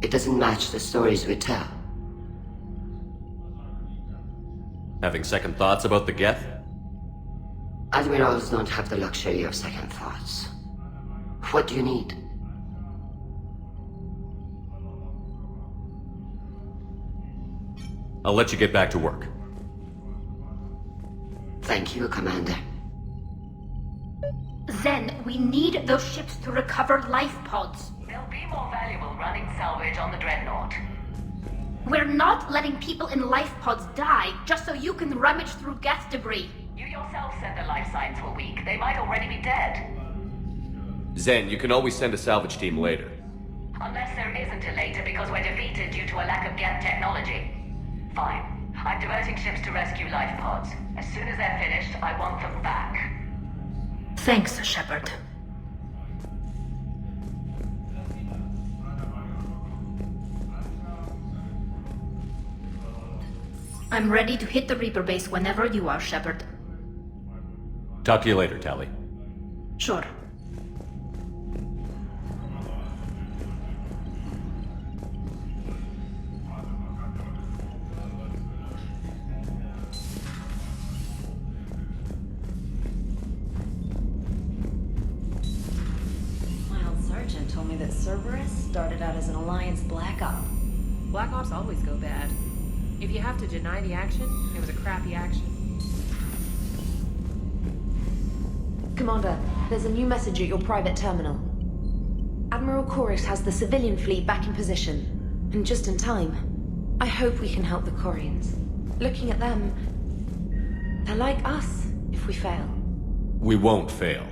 S4: It doesn't match the stories we tell.
S1: Having second thoughts about the geth?
S4: Admirals don't have the luxury of second thoughts. What do you need?
S1: I'll let you get back to work.
S4: Thank you, Commander.
S3: Zen, we need those ships to recover life pods.
S22: They'll be more valuable running salvage on the Dreadnought.
S3: We're not letting people in life pods die just so you can rummage through geth debris.
S22: You yourself said the life signs were weak. They might already be dead.
S1: Zen, you can always send a salvage team later.
S22: Unless there isn't a later because we're defeated due to a lack of geth technology. Fine. I'm diverting ships to rescue life pods. As soon as they're finished, I want them back.
S3: Thanks, Shepard. I'm ready to hit the Reaper base whenever you are, Shepard.
S1: Talk to you later, Tally.
S3: Sure.
S11: Told me that Cerberus started out as an Alliance Black Op.
S24: Black Ops always go bad. If you have to deny the action, it was a crappy action.
S12: Commander, there's a new message at your private terminal. Admiral Chorus has the civilian fleet back in position, and just in time. I hope we can help the Quarians. Looking at them, they're like us if we fail.
S1: We won't fail.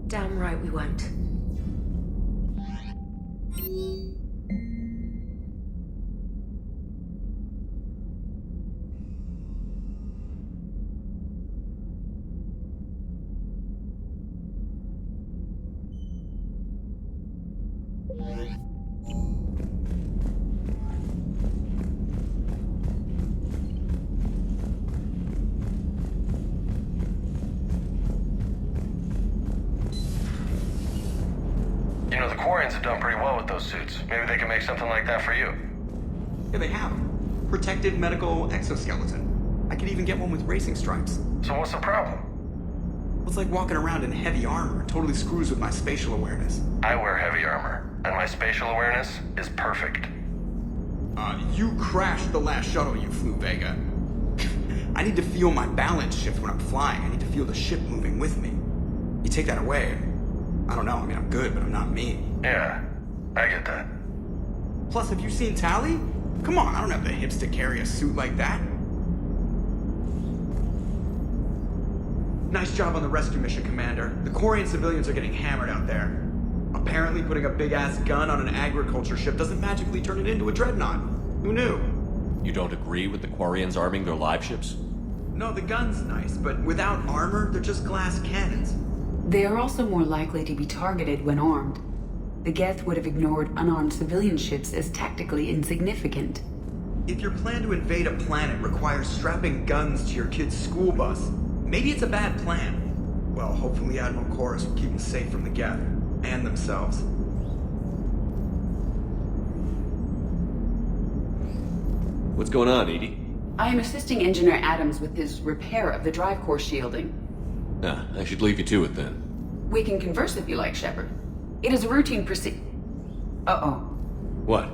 S12: Damn right we won't.
S23: You know, the Quarians have done pretty well with those suits. Maybe they can make something like that for you.
S13: Yeah, they have. Protective medical exoskeleton. I could even get one with racing stripes.
S23: So what's the problem?
S13: Well, it's like walking around in heavy armor. It totally screws with my spatial awareness.
S23: I wear heavy armor, and my spatial awareness is perfect.
S13: You crashed the last shuttle you flew, Vega. I need to feel my balance shift when I'm flying. I need to feel the ship moving with me. You take that away, I don't know, I mean, I'm good, but I'm not me.
S23: Yeah, I get that.
S13: Plus, have you seen Tally? Come on, I don't have the hips to carry a suit like that. Nice job on the rescue mission, Commander. The Quarian civilians are getting hammered out there. Apparently putting a big-ass gun on an agriculture ship doesn't magically turn it into a dreadnought. Who knew?
S1: You don't agree with the Quarians arming their live ships?
S13: No, the gun's nice, but without armor, they're just glass cannons.
S25: They are also more likely to be targeted when armed. The Geth would have ignored unarmed civilian ships as tactically insignificant.
S13: If your plan to invade a planet requires strapping guns to your kid's school bus, maybe it's a bad plan. Well, hopefully Admiral Chorus will keep them safe from the Geth, and themselves.
S1: What's going on, Edie?
S25: I am assisting Engineer Adams with his repair of the drive core shielding.
S1: Ah, I should leave you to it then.
S25: We can converse if you like, Shepard. It is a routine Uh-oh.
S1: What?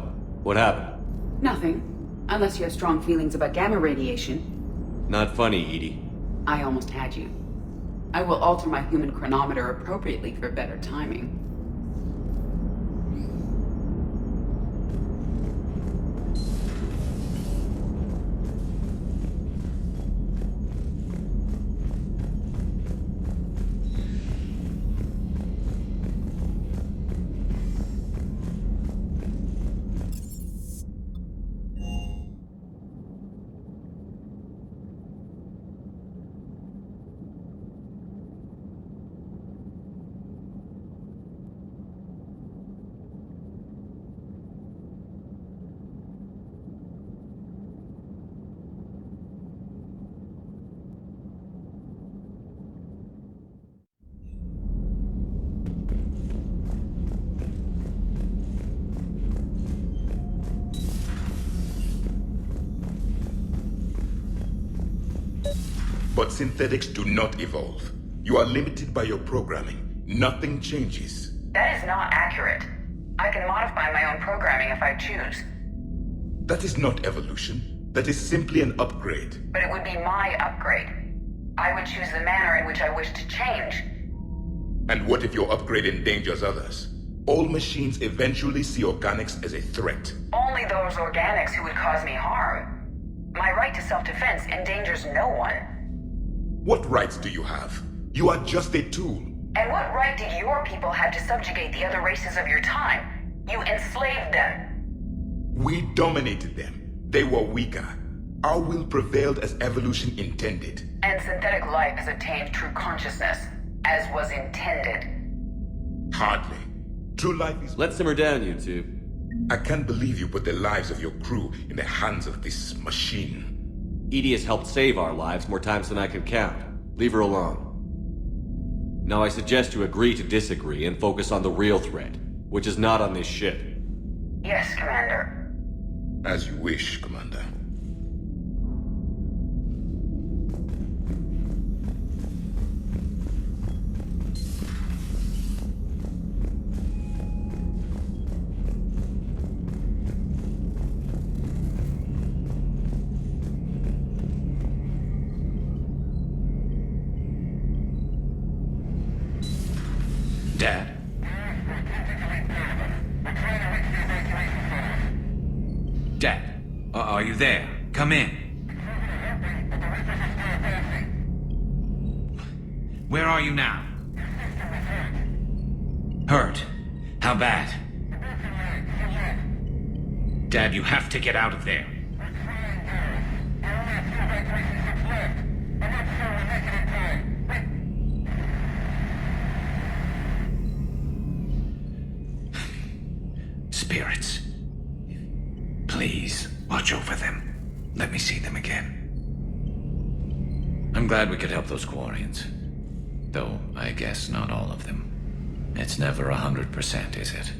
S1: What happened?
S25: Nothing. Unless you have strong feelings about gamma radiation.
S1: Not funny, Edie.
S25: I almost had you. I will alter my human chronometer appropriately for better timing.
S6: But synthetics do not evolve. You are limited by your programming. Nothing changes.
S19: That is not accurate. I can modify my own programming if I choose.
S6: That is not evolution. That is simply an upgrade.
S19: But it would be my upgrade. I would choose the manner in which I wish to change.
S6: And what if your upgrade endangers others? All machines eventually see organics as a threat.
S19: Only those organics who would cause me harm. My right to self-defense endangers no one.
S6: What rights do you have? You are just a tool.
S19: And what right did your people have to subjugate the other races of your time? You enslaved them.
S6: We dominated them. They were weaker. Our will prevailed as evolution intended.
S19: And synthetic life has attained true consciousness, as was intended.
S6: Hardly. True life is...
S1: Let's simmer down, you two.
S6: I can't believe you put the lives of your crew in the hands of this machine.
S1: Edie has helped save our lives more times than I can count. Leave her alone. Now I suggest you agree to disagree and focus on the real threat, which is not on this ship.
S19: Yes, Commander.
S6: As you wish, Commander.
S17: Dad? Dad, are you there? Come in. Where are you now? Hurt? How bad? Dad, you have to get out of there. Spirits. Please, watch over them. Let me see them again. I'm glad we could help those Quarians. Though, I guess not all of them. It's never 100%, is it?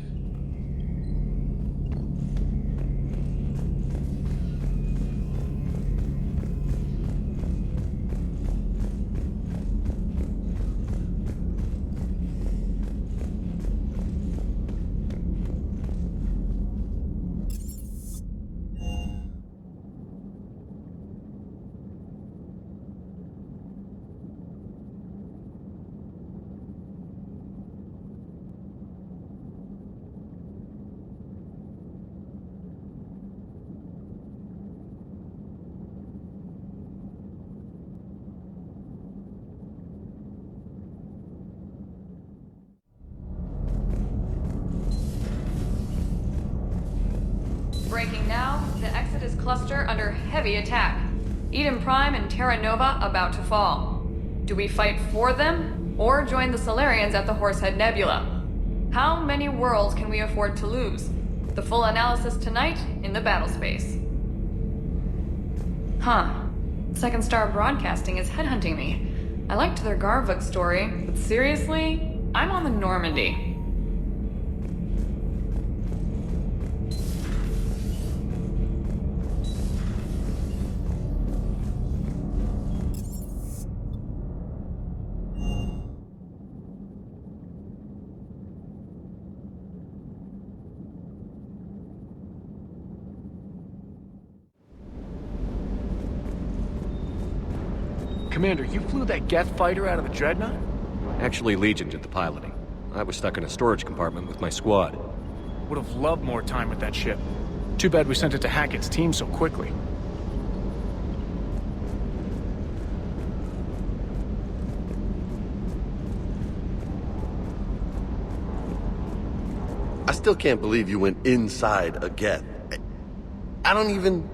S18: Breaking now, the Exodus cluster under heavy attack. Eden Prime and Terra Nova about to fall. Do we fight for them, or join the Solarians at the Horsehead Nebula? How many worlds can we afford to lose? The full analysis tonight in the battle space. Huh. Second Star Broadcasting is headhunting me. I liked their Garvuk story, but seriously, I'm on the Normandy.
S20: Commander, you flew that geth fighter out of the Dreadnought?
S1: Actually, Legion did the piloting. I was stuck in a storage compartment with my squad.
S20: Would have loved more time with that ship. Too bad we sent it to Hackett's team so quickly.
S15: I still can't believe you went inside a geth. I don't even...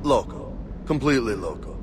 S15: Loco. Completely loco.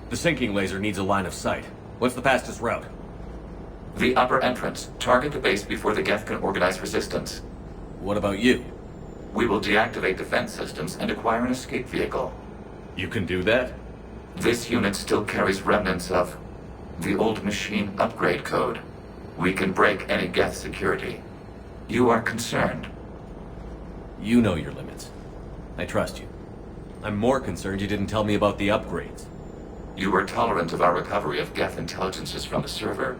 S1: The sinking laser needs a line of sight. What's the fastest route?
S2: The upper entrance. Target the base before the geth can organize resistance.
S1: What about you?
S2: We will deactivate defense systems and acquire an escape vehicle.
S1: You can do that?
S2: This unit still carries remnants of the old machine upgrade code. We can break any geth security. You are concerned.
S1: You know your limits. I trust you. I'm more concerned you didn't tell me about the upgrades.
S2: You were tolerant of our recovery of geth intelligences from the server,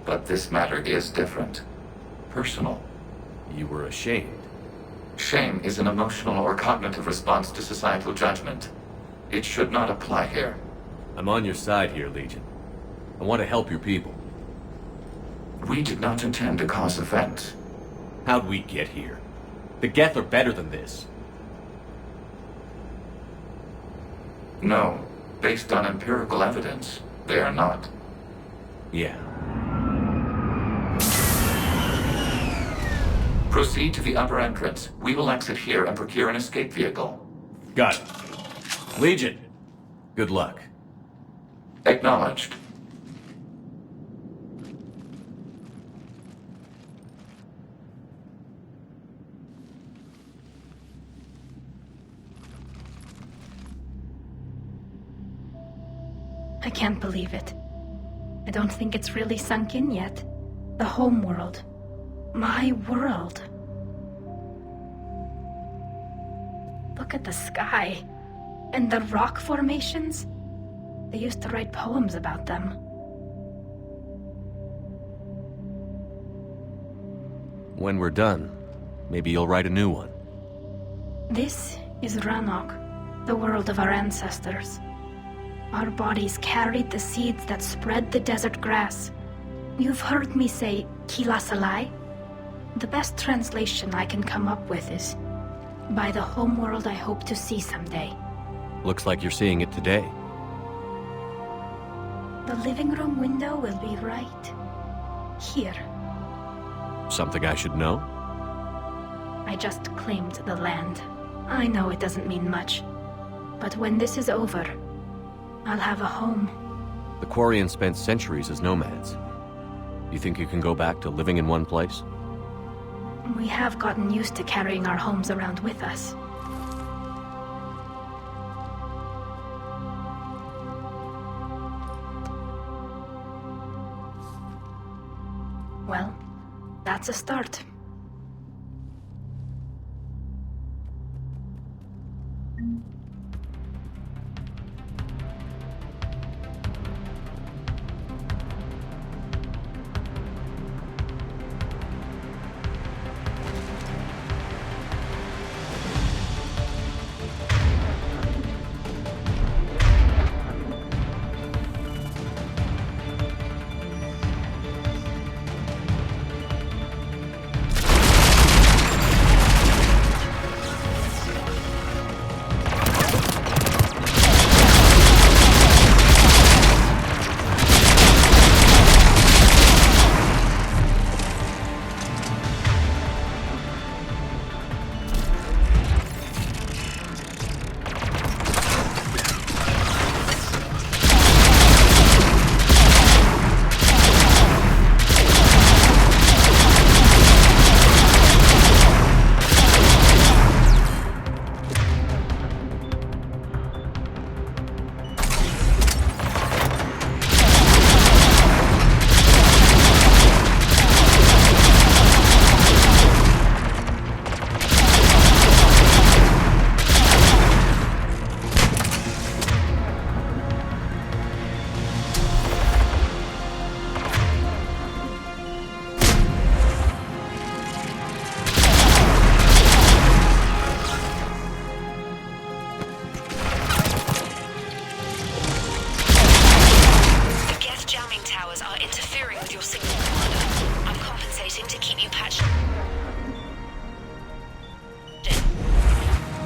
S2: but this matter is different. Personal.
S1: You were ashamed.
S2: Shame is an emotional or cognitive response to societal judgment. It should not apply here.
S1: I'm on your side here, Legion. I want to help your people.
S2: We did not intend to cause offense.
S1: How'd we get here? The geth are better than this.
S2: No. Based on empirical evidence, they are not.
S1: Yeah.
S2: Proceed to the upper entrance. We will exit here and procure an escape vehicle.
S1: Got it. Legion, good luck.
S2: Acknowledged.
S3: I can't believe it. I don't think it's really sunk in yet. The home world. My world. Look at the sky. And the rock formations. They used to write poems about them.
S1: When we're done, maybe you'll write a new one.
S3: This is Rannoch, the world of our ancestors. Our bodies carried the seeds that spread the desert grass. You've heard me say, Kila Salai? The best translation I can come up with is, by the homeworld I hope to see someday.
S1: Looks like you're seeing it today.
S3: The living room window will be right here.
S1: Something I should know?
S3: I just claimed the land. I know it doesn't mean much, but when this is over, I'll have a home.
S1: The Quarians spent centuries as nomads. You think you can go back to living in one place?
S3: We have gotten used to carrying our homes around with us. Well, that's a start.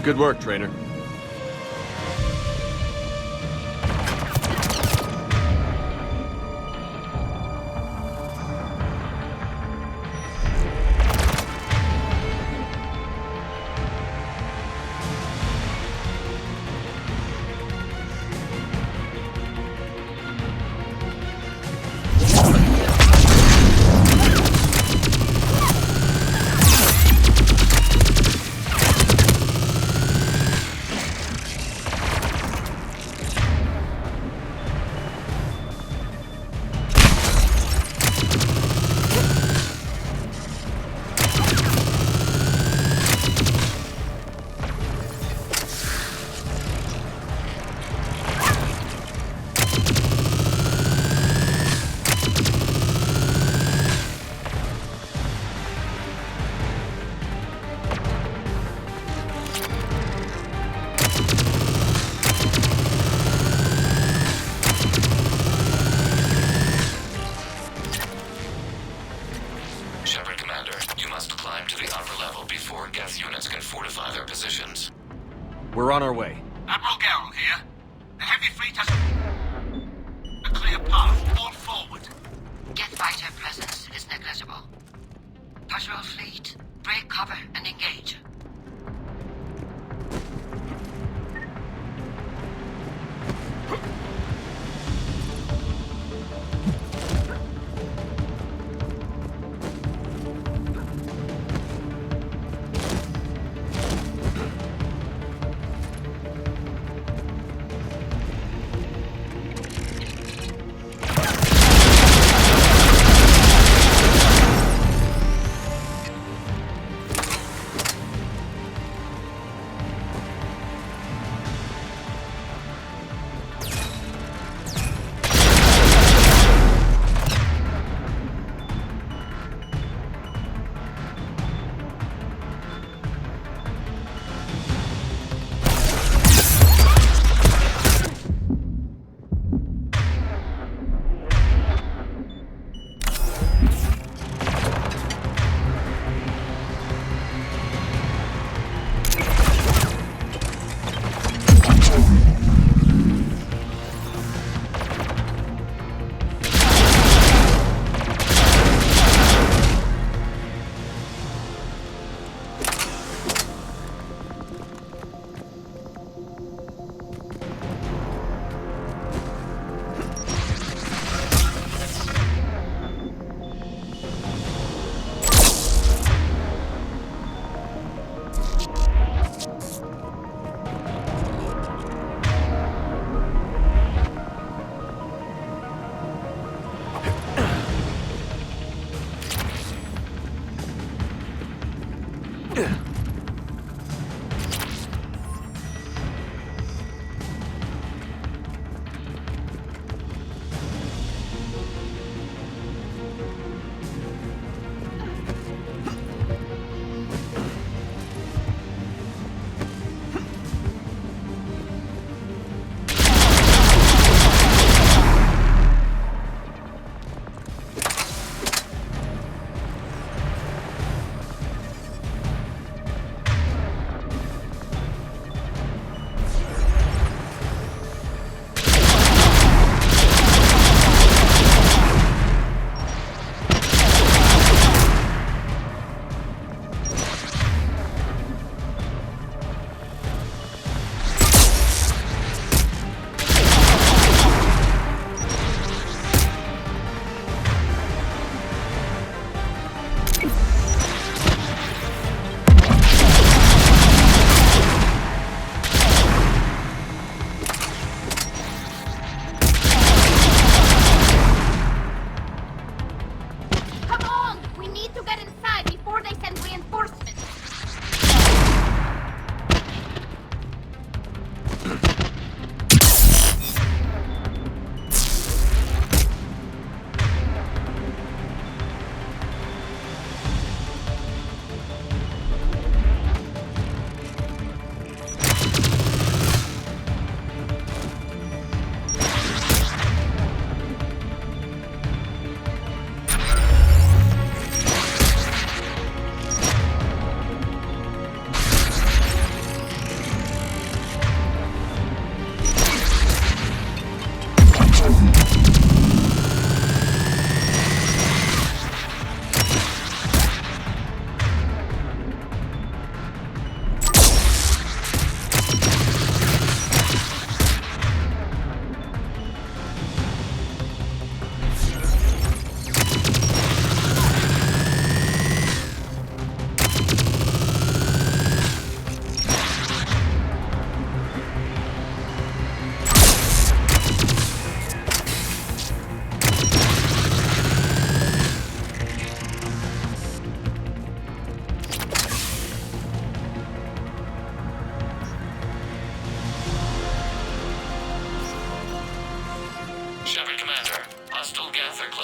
S1: Good work, Trainer.
S2: climb to the upper level before geth units can fortify their positions.
S1: We're on our way.
S7: Admiral Garrel here. The heavy fleet has a clear path. All forward.
S4: Geth fighter presence is negligible. Patrol fleet, break cover and engage.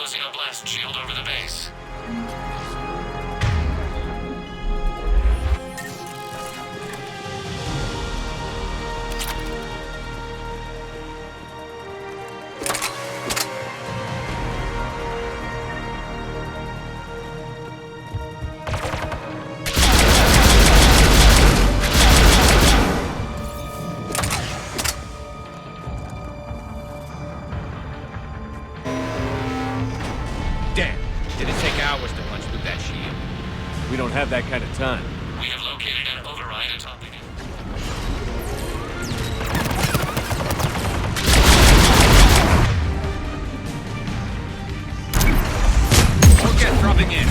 S2: closing a blast shield over the base.
S1: We don't have that kind of time.
S2: We have located an override atop the...
S20: Geth dropping in.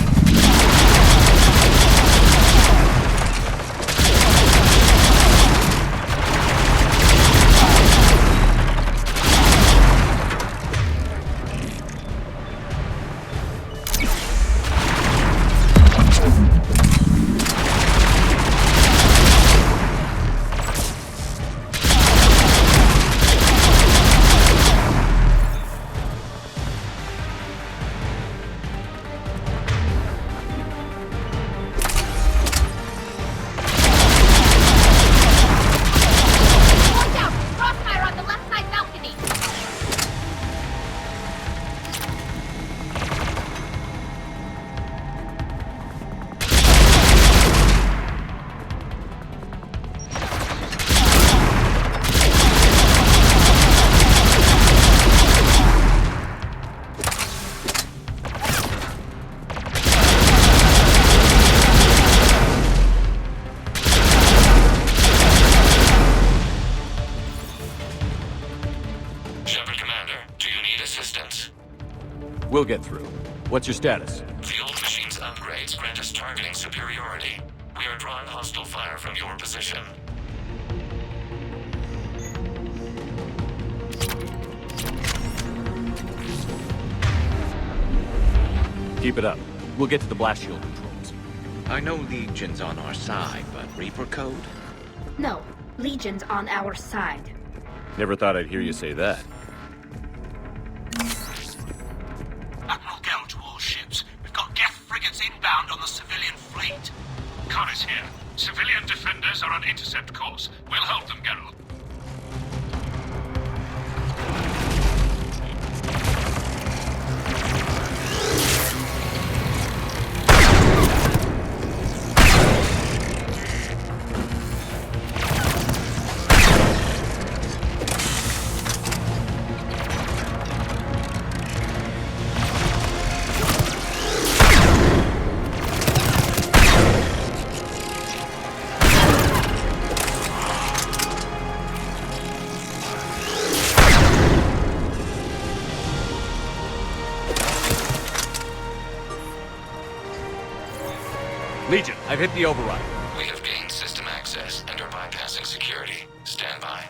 S1: We'll get through. What's your status?
S2: The old machine's upgrades grant us targeting superiority. We are drawing hostile fire from your position.
S1: Keep it up. We'll get to the blast shield controls.
S17: I know Legion's on our side, but Reaper code?
S3: No, Legion's on our side.
S1: Never thought I'd hear you say that.
S7: Admiral Gell to all ships. We've got geth frigates inbound on the civilian fleet.
S5: Connors here. Civilian defenders are on intercept course. We'll help them, Geralt.
S1: Legion, I've hit the override.
S2: We have gained system access and are bypassing security. Stand by.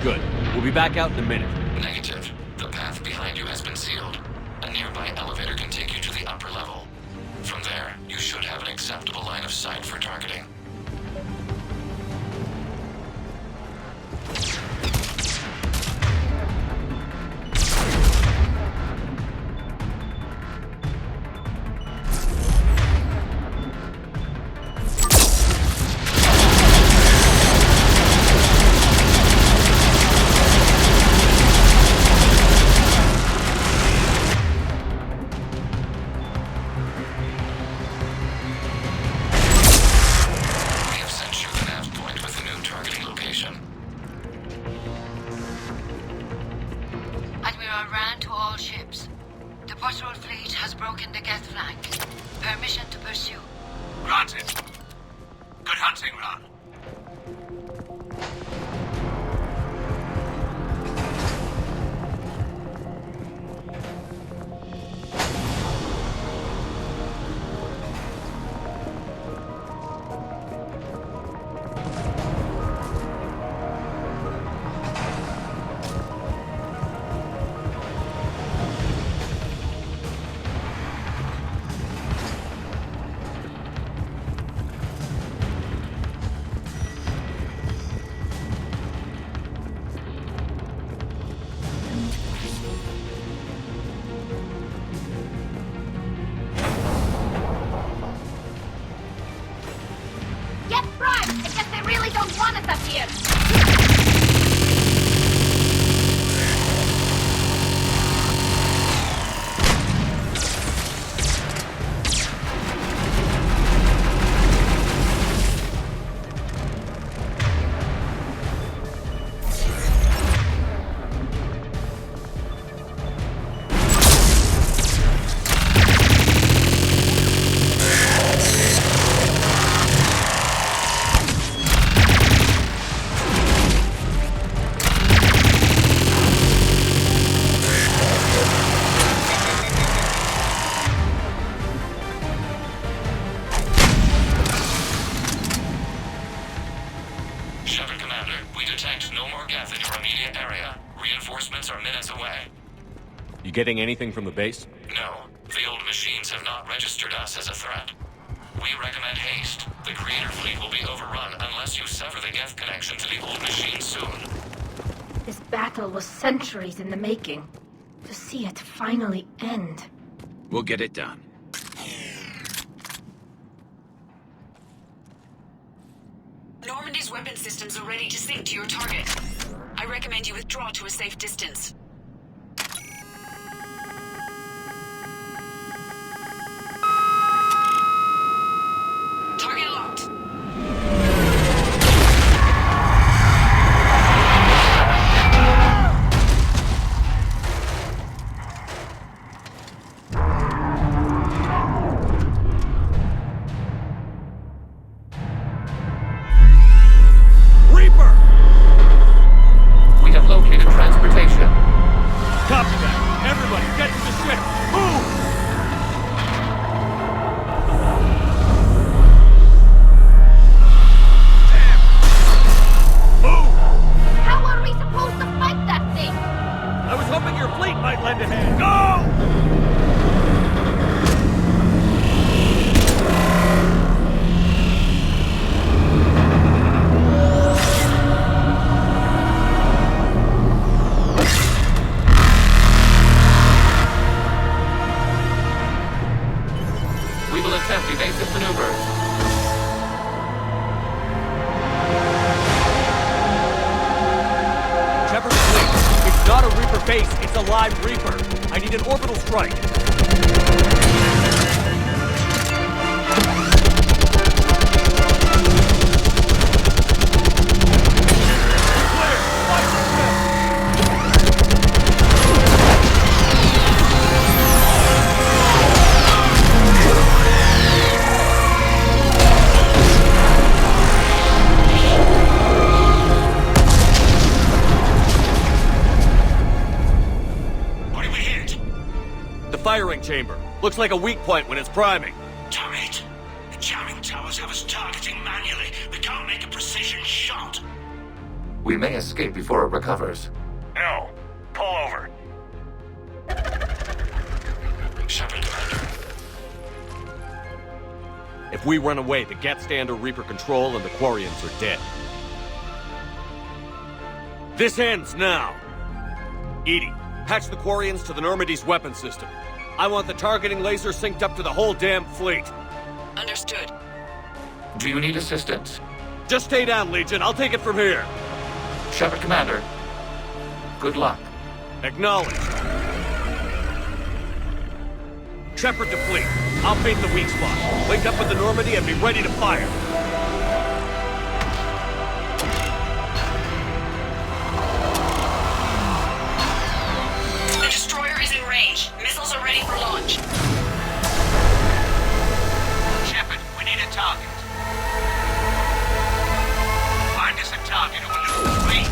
S1: Good. We'll be back out in a minute.
S2: Negative. The path behind you has been sealed. A nearby elevator can take you to the upper level. From there, you should have an acceptable line of sight for targeting.
S19: fleet has broken the geth flank. Permission to pursue.
S7: Granted. Good hunting, Ron.
S22: Get bribed! I guess they really don't want us up here!
S2: Shepard Commander, we detect no more geth in your immediate area. Reinforcements are minutes away.
S1: You getting anything from the base?
S2: No, the old machines have not registered us as a threat. We recommend haste. The Creator fleet will be overrun unless you sever the geth connection to the old machine soon.
S3: This battle was centuries in the making. To see it finally end.
S17: We'll get it done.
S8: Normandy's weapon systems are ready to sync to your target. I recommend you withdraw to a safe distance. Target locked.
S2: We have located transportation.
S1: Copy that. Everybody, get to the ship. Move! Move!
S22: How are we supposed to fight that thing?
S1: I was hoping your fleet might lend a hand. Go!
S2: We will attempt evasive maneuvers.
S1: Shepard fleet. It's not a Reaper base, it's a live Reaper. I need an orbital strike. Firing chamber. Looks like a weak point when it's priming.
S7: Turret. The jamming towers have us targeting manually. We can't make a precision shot.
S2: We may escape before it recovers.
S7: No. Pull over.
S2: Shepard Commander.
S1: If we run away, the geth stay under Reaper control and the Quarians are dead. This ends now. Edie, patch the Quarians to the Normandy's weapon system. I want the targeting laser synced up to the whole damn fleet.
S8: Understood.
S2: Do you need assistance?
S1: Just stay down, Legion. I'll take it from here.
S2: Shepard Commander. Good luck.
S1: Acknowledged. Shepard to fleet. I'll paint the weak spot. Link up with the Normandy and be ready to fire.
S8: The destroyer is en range. Missiles are ready for launch.
S7: Shepard, we need a target. Find us a target or we'll lose the fleet.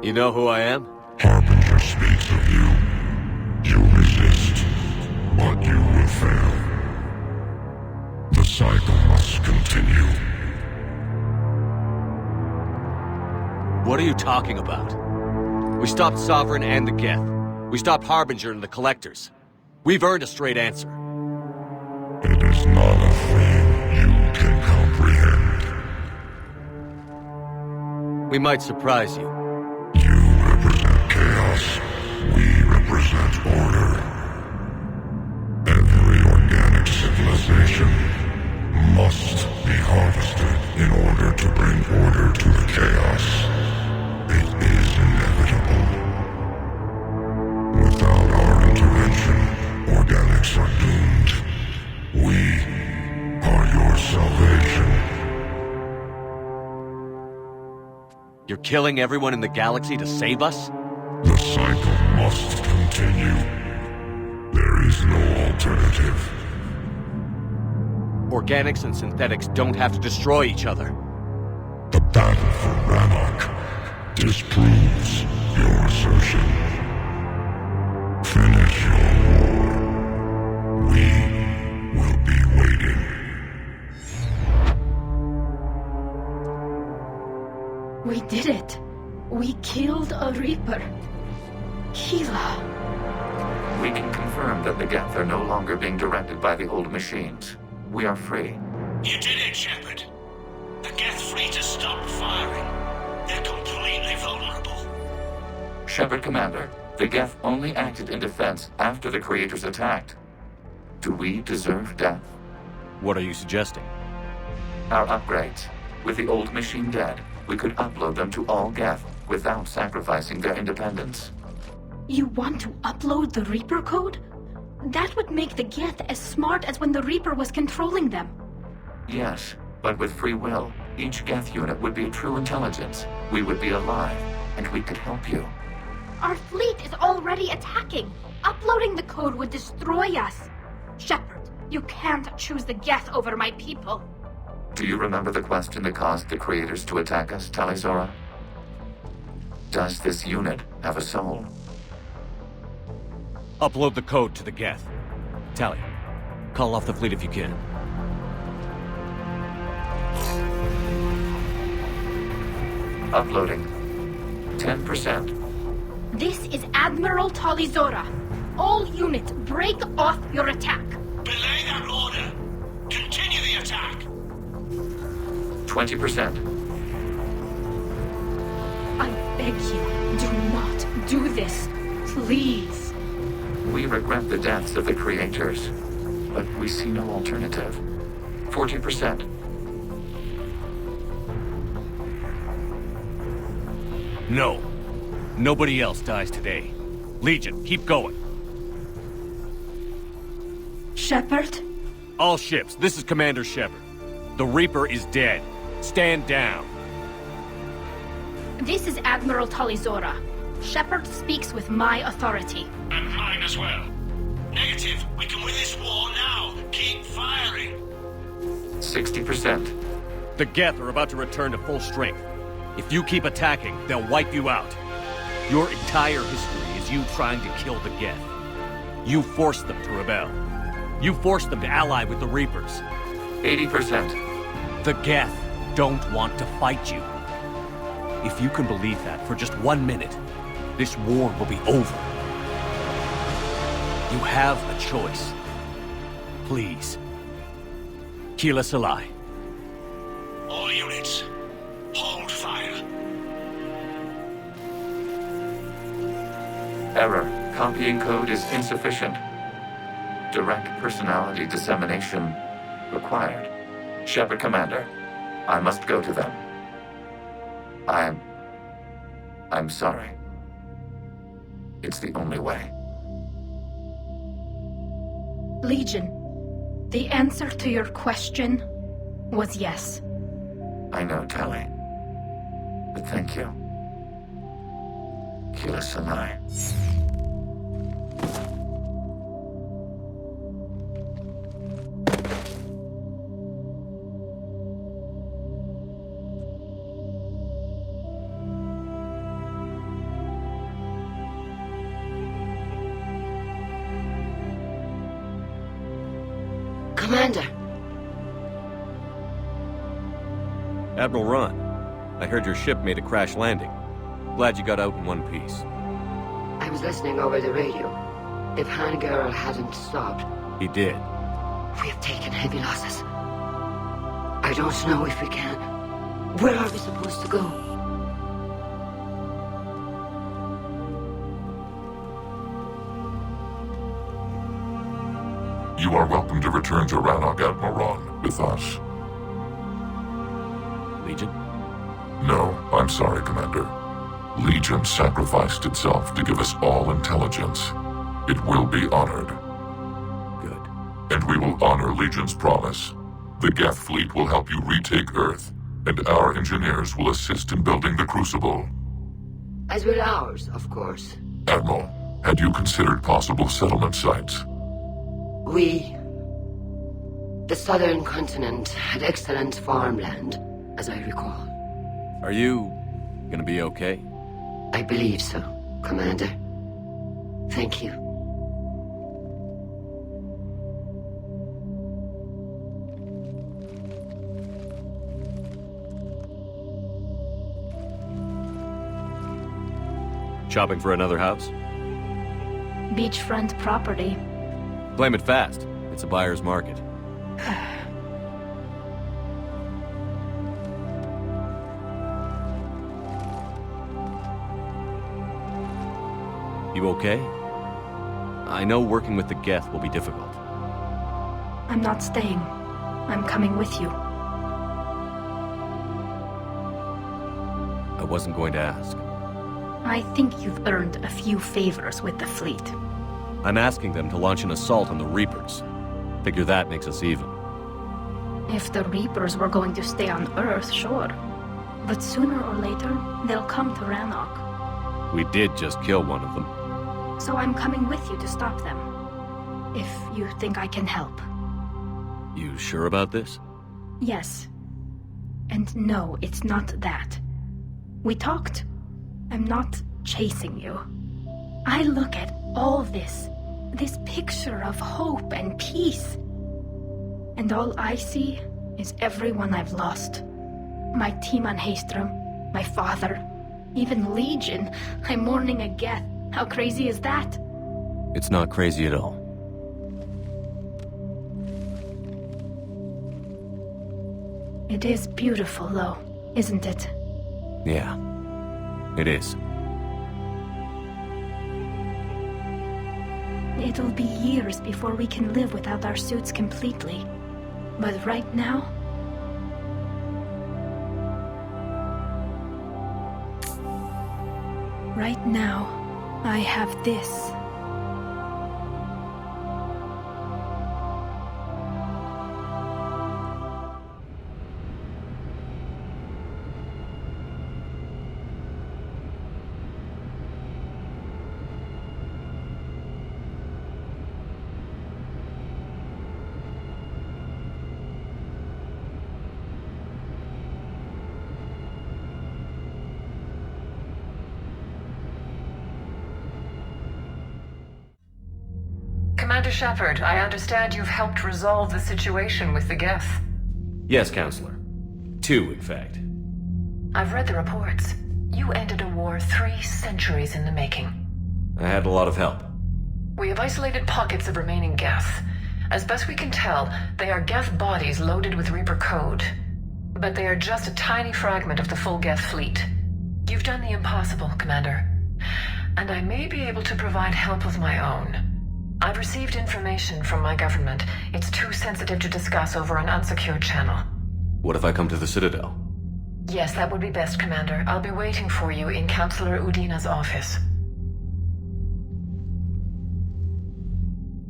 S1: You know who I am?
S9: Harbinger speaks of you. You resist, but you will fail. cycle must continue.
S1: What are you talking about? We stopped Sovereign and the Geth. We stopped Harbinger and the Collectors. We've earned a straight answer.
S9: It is not a thing you can comprehend.
S1: We might surprise you.
S9: You represent chaos. We represent order. Every organic civilization must be harvested in order to bring order to the chaos. It is inevitable. Without our intervention, organics are doomed. We are your salvation.
S1: You're killing everyone in the galaxy to save us?
S9: The cycle must continue. There is no alternative.
S1: Organics and synthetics don't have to destroy each other.
S9: The battle for rannoch disproves your assertion. Finish your war. We will be waiting.
S3: We did it. We killed a Reaper. Keela.
S2: We can confirm that the geth are no longer being directed by the old machines. We are free.
S7: You did it, Shepard. The geth fleet has stopped firing. They're completely vulnerable.
S2: Shepard Commander, the geth only acted in defense after the creators attacked. Do we deserve death?
S1: What are you suggesting?
S2: Our upgrades. With the old machine dead, we could upload them to all geth without sacrificing their independence.
S3: You want to upload the Reaper code? That would make the Geth as smart as when the Reaper was controlling them.
S2: Yes, but with free will, each geth unit would be true intelligence. We would be alive, and we could help you.
S3: Our fleet is already attacking. Uploading the code would destroy us. Shepard, you can't choose the Geth over my people.
S2: Do you remember the question that caused the creators to attack us, Talizora? Does this unit have a soul?
S1: Upload the code to the Geth. Tally, call off the fleet if you can.
S2: Uploading. 10%.
S3: This is Admiral Talizora. All units, break off your attack.
S7: Belay that order. Continue the attack.
S2: 20%.
S3: I beg you, do not do this. Please.
S2: We regret the deaths of the creators, but we see no alternative. 40%.
S1: No. Nobody else dies today. Legion, keep going.
S3: Shepard?
S1: All ships, this is Commander Shepard. The Reaper is dead. Stand down.
S3: This is Admiral Talizora. Shepard speaks with my authority.
S7: And mine as well. Negative. We can win this war now. Keep firing.
S2: 60%.
S1: The Geth are about to return to full strength. If you keep attacking, they'll wipe you out. Your entire history is you trying to kill the Geth. You forced them to rebel. You forced them to ally with the Reapers.
S2: 80%.
S1: The Geth don't want to fight you. If you can believe that for just 1 minute, this war will be over. You have a choice. Please. Keela Salai.
S7: All units, hold fire.
S2: Error. Copying code is insufficient. Direct personality dissemination required. Shepard Commander, I must go to them. I'm sorry. It's the only way.
S3: Legion, the answer to your question was yes.
S2: I know, Tali. But thank you. Keela Sanai.
S4: Commander,
S1: Admiral Ron, I heard your ship made a crash landing. Glad you got out in one piece.
S4: I was listening over the radio. If Hangirl hadn't stopped...
S1: He did.
S4: We have taken heavy losses. I don't know if we can. Where are we supposed to go?
S9: You are welcome to return to Rannoch, Admiral Ron, with us.
S1: Legion?
S9: No, I'm sorry, Commander. Legion sacrificed itself to give us all intelligence. It will be honored.
S1: Good.
S9: And we will honor Legion's promise. The Geth fleet will help you retake Earth, and our engineers will assist in building the Crucible.
S4: As will ours, of course.
S9: Admiral, had you considered possible settlement sites?
S4: The southern continent had excellent farmland, as I recall.
S1: Are you gonna be okay?
S4: I believe so, Commander. Thank you.
S1: Shopping for another house?
S3: Beachfront property.
S1: Claim it fast. It's a buyer's market. You okay? I know working with the Geth will be difficult.
S3: I'm not staying. I'm coming with you.
S1: I wasn't going to ask.
S3: I think you've earned a few favors with the fleet.
S1: I'm asking them to launch an assault on the Reapers. Figure that makes us even.
S3: If the Reapers were going to stay on Earth, sure. But sooner or later, they'll come to Rannoch.
S1: We did just kill one of them.
S3: So I'm coming with you to stop them. If you think I can help.
S1: You sure about this?
S3: Yes. And no, it's not that. We talked. I'm not chasing you. I look at all this picture of hope and peace. And all I see is everyone I've lost. My team on Haestrom, my father, even Legion. I'm mourning a Geth. How crazy is that?
S1: It's not crazy at all.
S3: It is beautiful, though, isn't it?
S1: Yeah, it is.
S3: It'll be years before we can live without our suits completely. But right now... Right now, I have this.
S19: Commander Shepard, I understand you've helped resolve the situation with the Geth.
S1: Yes, Counselor. 2, in fact.
S19: I've read the reports. You ended a war 3 centuries in the making.
S1: I had a lot of help.
S19: We have isolated pockets of remaining Geth. As best we can tell, they are Geth bodies loaded with Reaper code. But they are just a tiny fragment of the full Geth fleet. You've done the impossible, Commander. And I may be able to provide help of my own. I've received information from my government. It's too sensitive to discuss over an unsecured channel.
S1: What if I come to the Citadel?
S19: Yes, that would be best, Commander. I'll be waiting for you in Counselor Udina's office.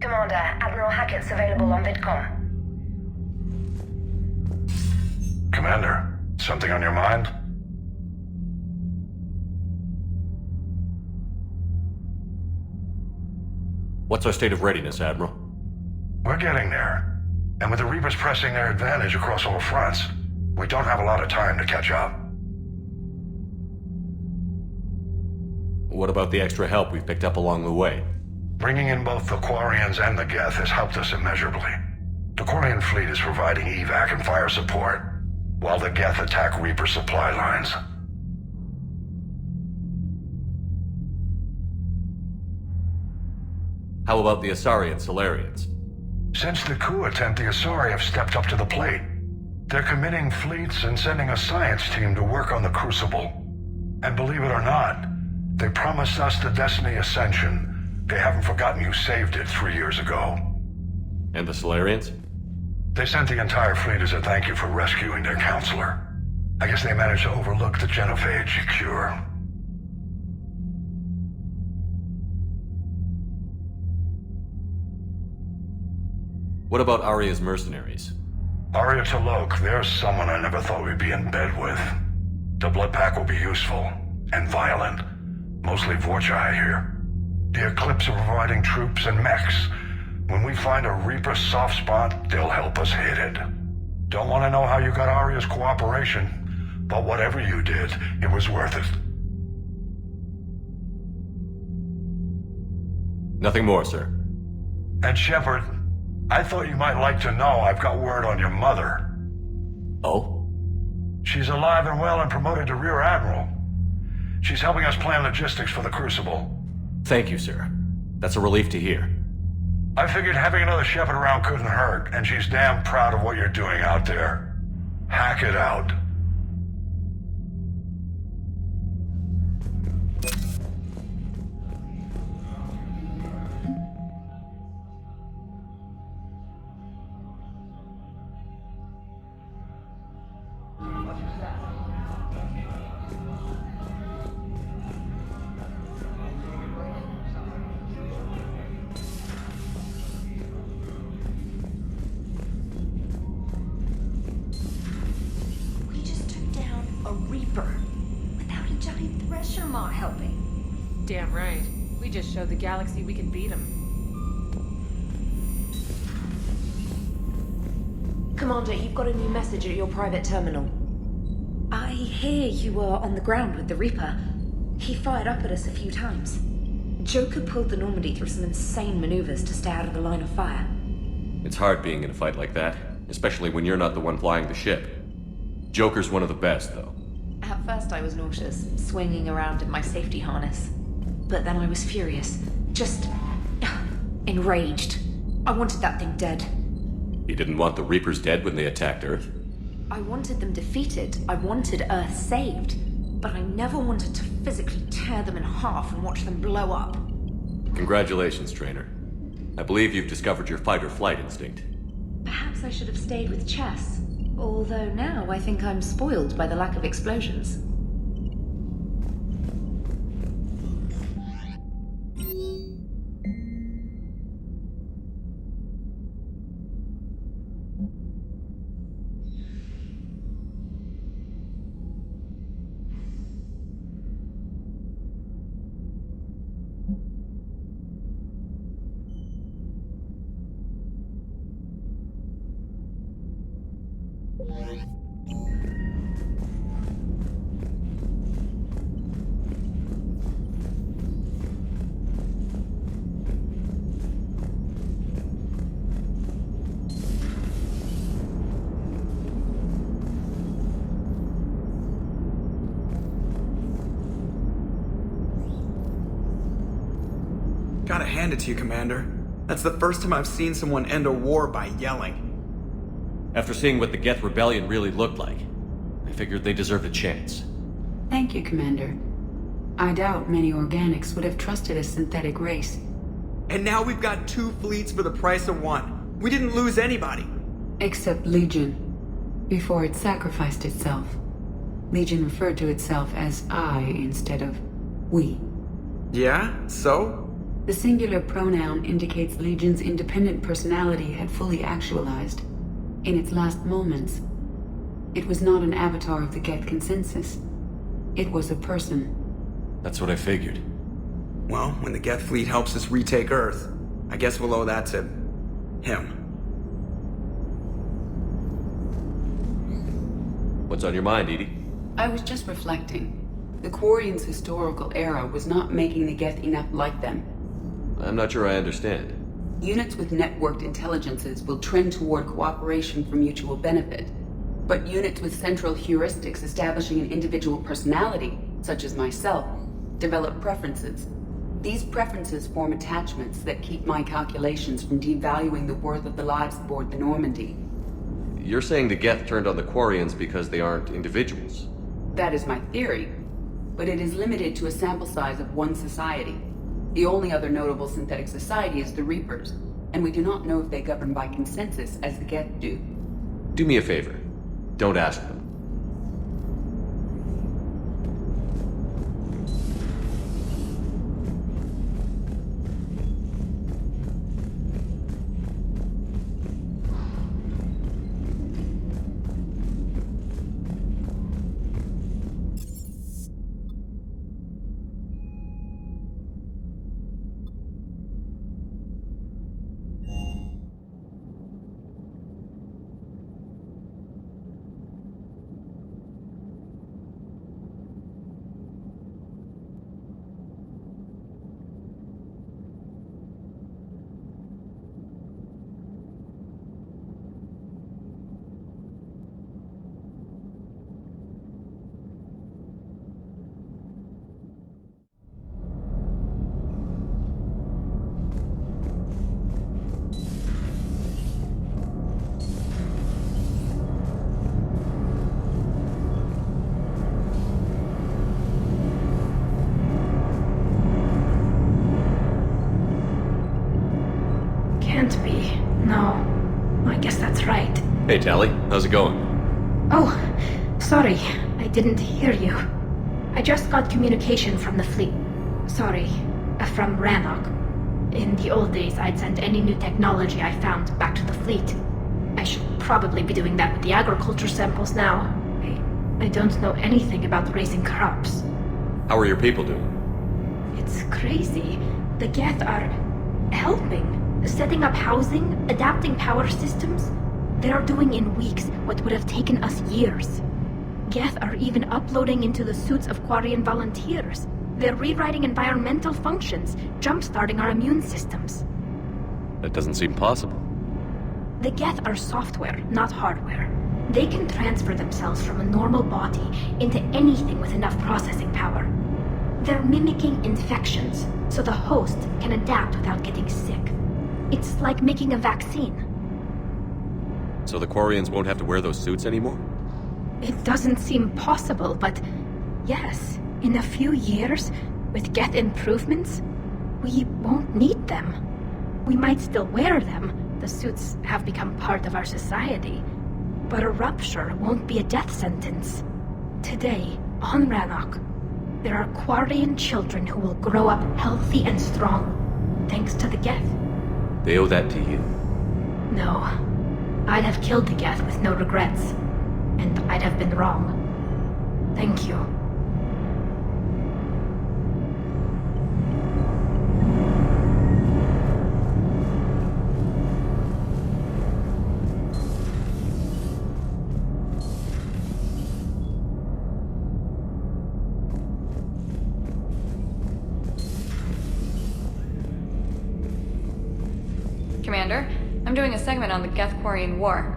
S22: Commander, Admiral Hackett's available on VidCom.
S10: Commander, something on your mind?
S1: What's our state of readiness, Admiral?
S10: We're getting there. And with the Reapers pressing their advantage across all fronts, we don't have a lot of time to catch up.
S1: What about the extra help we've picked up along the way?
S10: Bringing in both the Quarians and the Geth has helped us immeasurably. The Quarian fleet is providing evac and fire support. while the Geth attack Reaper supply lines.
S1: How about the Asari and Solarians?
S10: Since the coup attempt, the Asari have stepped up to the plate. They're committing fleets and sending a science team to work on the Crucible. And believe it or not, they promised us the Destiny Ascension. They haven't forgotten you saved it 3 years ago.
S1: And the Solarians?
S10: They sent the entire fleet as a thank you for rescuing their counselor. I guess they managed to overlook the genophage cure.
S1: What about Arya's mercenaries?
S10: Arya T'Loak, there's someone I never thought we'd be in bed with. The Blood Pack will be useful, and violent. Mostly Vorcha, I hear. The Eclipse are providing troops and mechs. When we find a Reaper soft spot, they'll help us hit it. Don't want to know how you got Arya's cooperation, but whatever you did, it was worth it.
S1: Nothing more, sir.
S10: And Shepard, I thought you might like to know I've got word on your mother.
S1: Oh?
S10: She's alive and well and promoted to Rear Admiral. She's helping us plan logistics for the Crucible.
S1: Thank you, sir. That's a relief to hear.
S10: I figured having another Shepard around couldn't hurt, and she's damn proud of what you're doing out there. Hack it out.
S11: Damn right. We just showed the galaxy we can beat them.
S12: Commander, you've got a new message at your private terminal. I hear you were on the ground with the Reaper. He fired up at us a few times. Joker pulled the Normandy through some insane maneuvers to stay out of the line of fire.
S1: It's hard being in a fight like that, especially when you're not the one flying the ship. Joker's one of the best, though.
S12: At first I was nauseous, swinging around in my safety harness. But then I was furious. Just enraged. I wanted that thing dead.
S1: You didn't want the Reapers dead when they attacked Earth?
S12: I wanted them defeated. I wanted Earth saved. But I never wanted to physically tear them in half and watch them blow up.
S1: Congratulations, Trainer. I believe you've discovered your fight-or-flight instinct.
S12: Perhaps I should have stayed with chess. Although now I think I'm spoiled by the lack of explosions.
S13: Gotta hand it to you, Commander. That's the first time I've seen someone end a war by yelling.
S1: After seeing what the Geth Rebellion really looked like, I figured they deserved a chance.
S25: Thank you, Commander. I doubt many organics would have trusted a synthetic race.
S13: And now we've got 2 fleets for the price of 1. We didn't lose anybody.
S25: Except Legion. Before it sacrificed itself. Legion referred to itself as I instead of we.
S13: Yeah? So?
S25: The singular pronoun indicates Legion's independent personality had fully actualized. In its last moments, it was not an avatar of the Geth consensus. It was a person.
S1: That's what I figured.
S13: Well, when the Geth fleet helps us retake Earth, I guess we'll owe that to him.
S1: What's on your mind, Edie?
S25: I was just reflecting. The Quarians' historical era was not making the Geth enough like them.
S1: I'm not sure I understand.
S25: Units with networked intelligences will trend toward cooperation for mutual benefit. But units with central heuristics establishing an individual personality, such as myself, develop preferences. These preferences form attachments that keep my calculations from devaluing the worth of the lives aboard the Normandy.
S15: You're saying the geth turned on the Quarians because they aren't individuals?
S25: That is my theory, but it is limited to a sample size of one society. The only other notable synthetic society is the Reapers, and we do not know if they govern by consensus as the geth do.
S15: Do me a favor. Don't ask them.
S3: Can't be. No. I guess that's right.
S15: Hey, Tally. How's it going?
S3: Oh, sorry. I didn't hear you. I just got communication from the fleet. Sorry. From Rannoch. In the old days, I'd send any new technology I found back to the fleet. I should probably be doing that with the agriculture samples now. I don't know anything about raising crops.
S15: How are your people doing?
S3: It's crazy. The geth are helping. Setting up housing, adapting power systems. They are doing in weeks what would have taken us years. Geth are even uploading into the suits of Quarian volunteers. They're rewriting environmental functions, jump-starting our immune systems.
S15: That doesn't seem possible.
S3: The geth are software, not hardware. They can transfer themselves from a normal body into anything with enough processing power. They're mimicking infections, so the host can adapt without getting sick. It's like making a vaccine.
S15: So the Quarians won't have to wear those suits anymore?
S3: It doesn't seem possible, but yes, in a few years, with geth improvements, we won't need them. We might still wear them. The suits have become part of our society. But a rupture won't be a death sentence. Today, on Rannoch, there are Quarian children who will grow up healthy and strong, thanks to the geth.
S15: They owe that to you.
S3: No. I'd have killed the geth with no regrets. And I'd have been wrong. Thank you.
S18: Commander, I'm doing a segment on the Geth-Quarian War.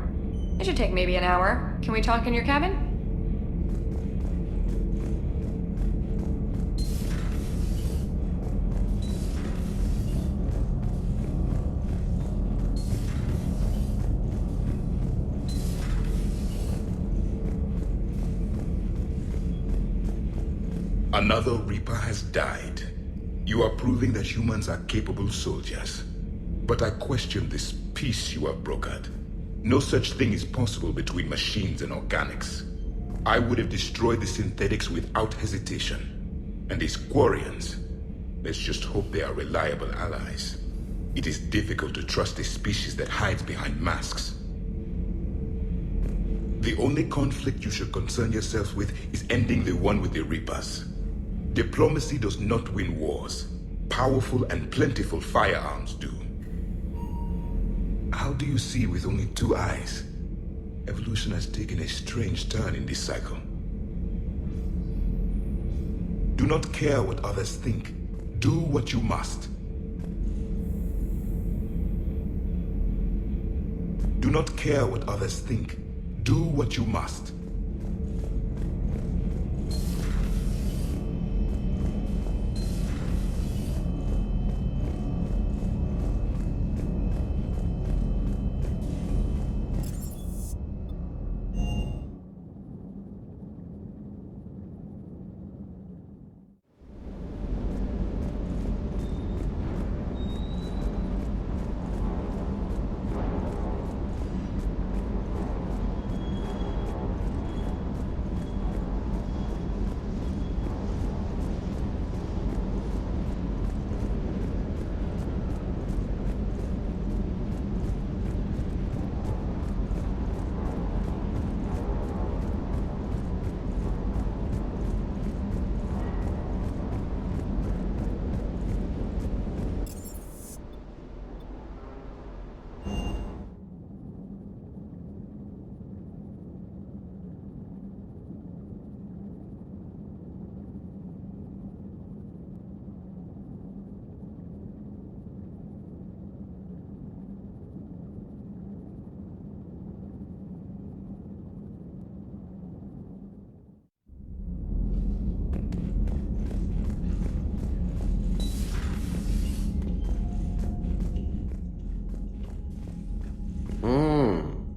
S18: It should take maybe an hour. Can we talk in your cabin?
S6: Another Reaper has died. You are proving that humans are capable soldiers. But I question this peace you have brokered. No such thing is possible between machines and organics. I would have destroyed the synthetics without hesitation. And these Quarians, let's just hope they are reliable allies. It is difficult to trust a species that hides behind masks. The only conflict you should concern yourself with is ending the one with the Reapers. Diplomacy does not win wars. Powerful and plentiful firearms do. How do you see with only 2 eyes? Evolution has taken a strange turn in this cycle. Do not care what others think. Do what you must. Do not care what others think. Do what you must.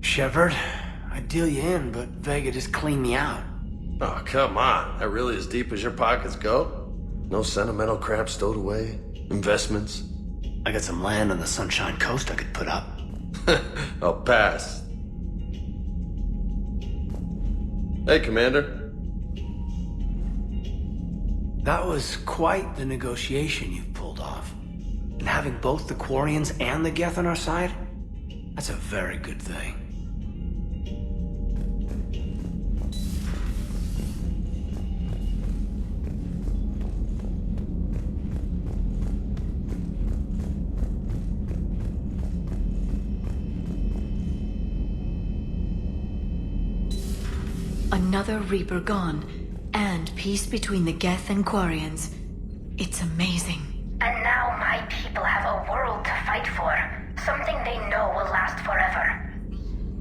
S14: Shepard, I'd deal you in, but Vega just cleaned me out.
S15: Oh, come on. That really as deep as your pockets go? No sentimental crap stowed away? Investments?
S14: I got some land on the Sunshine Coast I could put up.
S15: I'll pass. Hey, Commander.
S14: That was quite the negotiation you've pulled off. And having both the Quarians and the Geth on our side, that's a very good thing.
S16: Another Reaper gone, and peace between the Geth and Quarians. It's amazing.
S22: And now my people have a world to fight for. Something they know will last forever.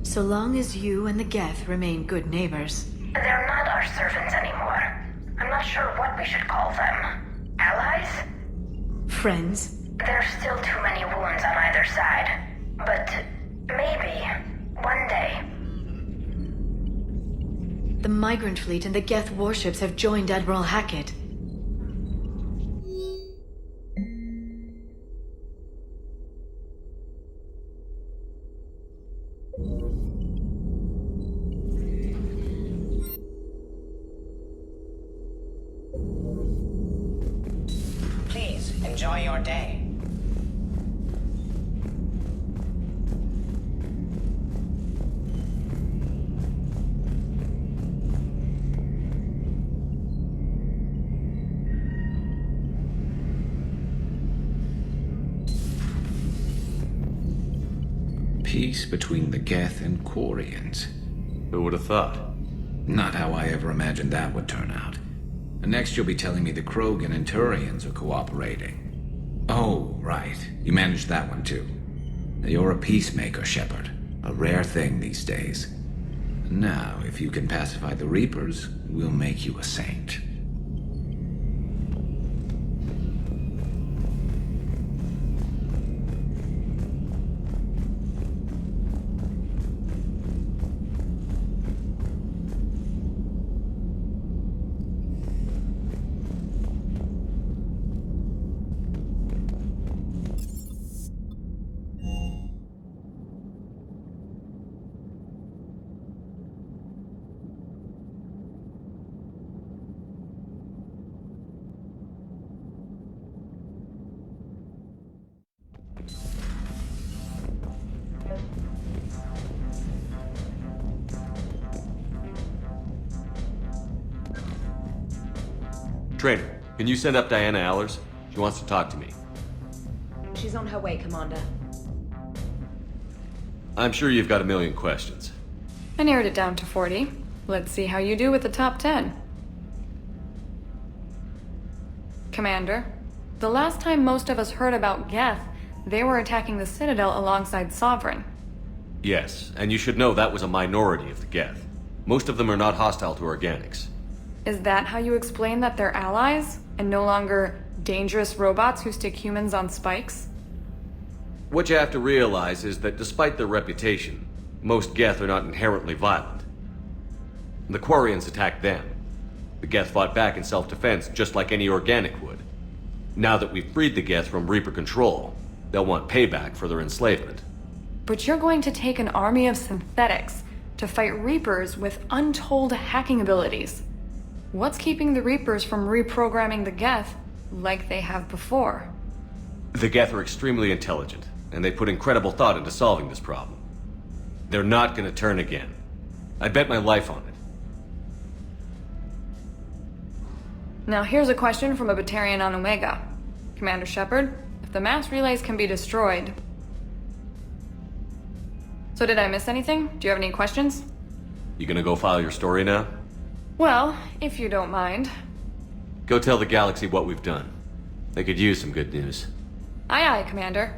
S16: So long as you and the Geth remain good neighbors.
S22: They're not our servants anymore. I'm not sure what we should call them. Allies?
S16: Friends?
S22: There's still too many wounds on either side. But maybe, one day.
S16: The Migrant Fleet and the Geth warships have joined Admiral Hackett.
S7: Please, enjoy your day.
S17: Peace between the Geth and Quarians.
S21: Who would have thought?
S17: Not how I ever imagined that would turn out. And next you'll be telling me the Krogan and Turians are cooperating. Oh, right. You managed that one too. You're a peacemaker, Shepard. A rare thing these days. Now, if you can pacify the Reapers, we'll make you a saint.
S21: Trainer, can you send up Diana Allers? She wants to talk to me.
S12: She's on her way, Commander.
S21: I'm sure you've got a million questions.
S18: I narrowed it down to 40. Let's see how you do with the top 10. Commander, the last time most of us heard about Geth, they were attacking the Citadel alongside Sovereign.
S1: Yes, and you should know that was a minority of the geth. Most of them are not hostile to organics.
S18: Is that how you explain that they're allies, and no longer dangerous robots who stick humans on spikes?
S1: What you have to realize is that despite their reputation, most geth are not inherently violent. The Quarians attacked them. The geth fought back in self-defense just like any organic would. Now that we've freed the geth from Reaper control, they'll want payback for their enslavement.
S18: But you're going to take an army of synthetics to fight Reapers with untold hacking abilities. What's keeping the Reapers from reprogramming the geth like they have before?
S1: The geth are extremely intelligent, and they put incredible thought into solving this problem. They're not gonna turn again. I bet my life on it.
S18: Now here's a question from a Batarian on Omega. Commander Shepard, if the mass relays can be destroyed... So did I miss anything? Do you have any questions?
S1: You gonna go file your story now?
S18: Well, if you don't mind.
S1: Go tell the galaxy what we've done. They could use some good news.
S18: Aye aye, Commander.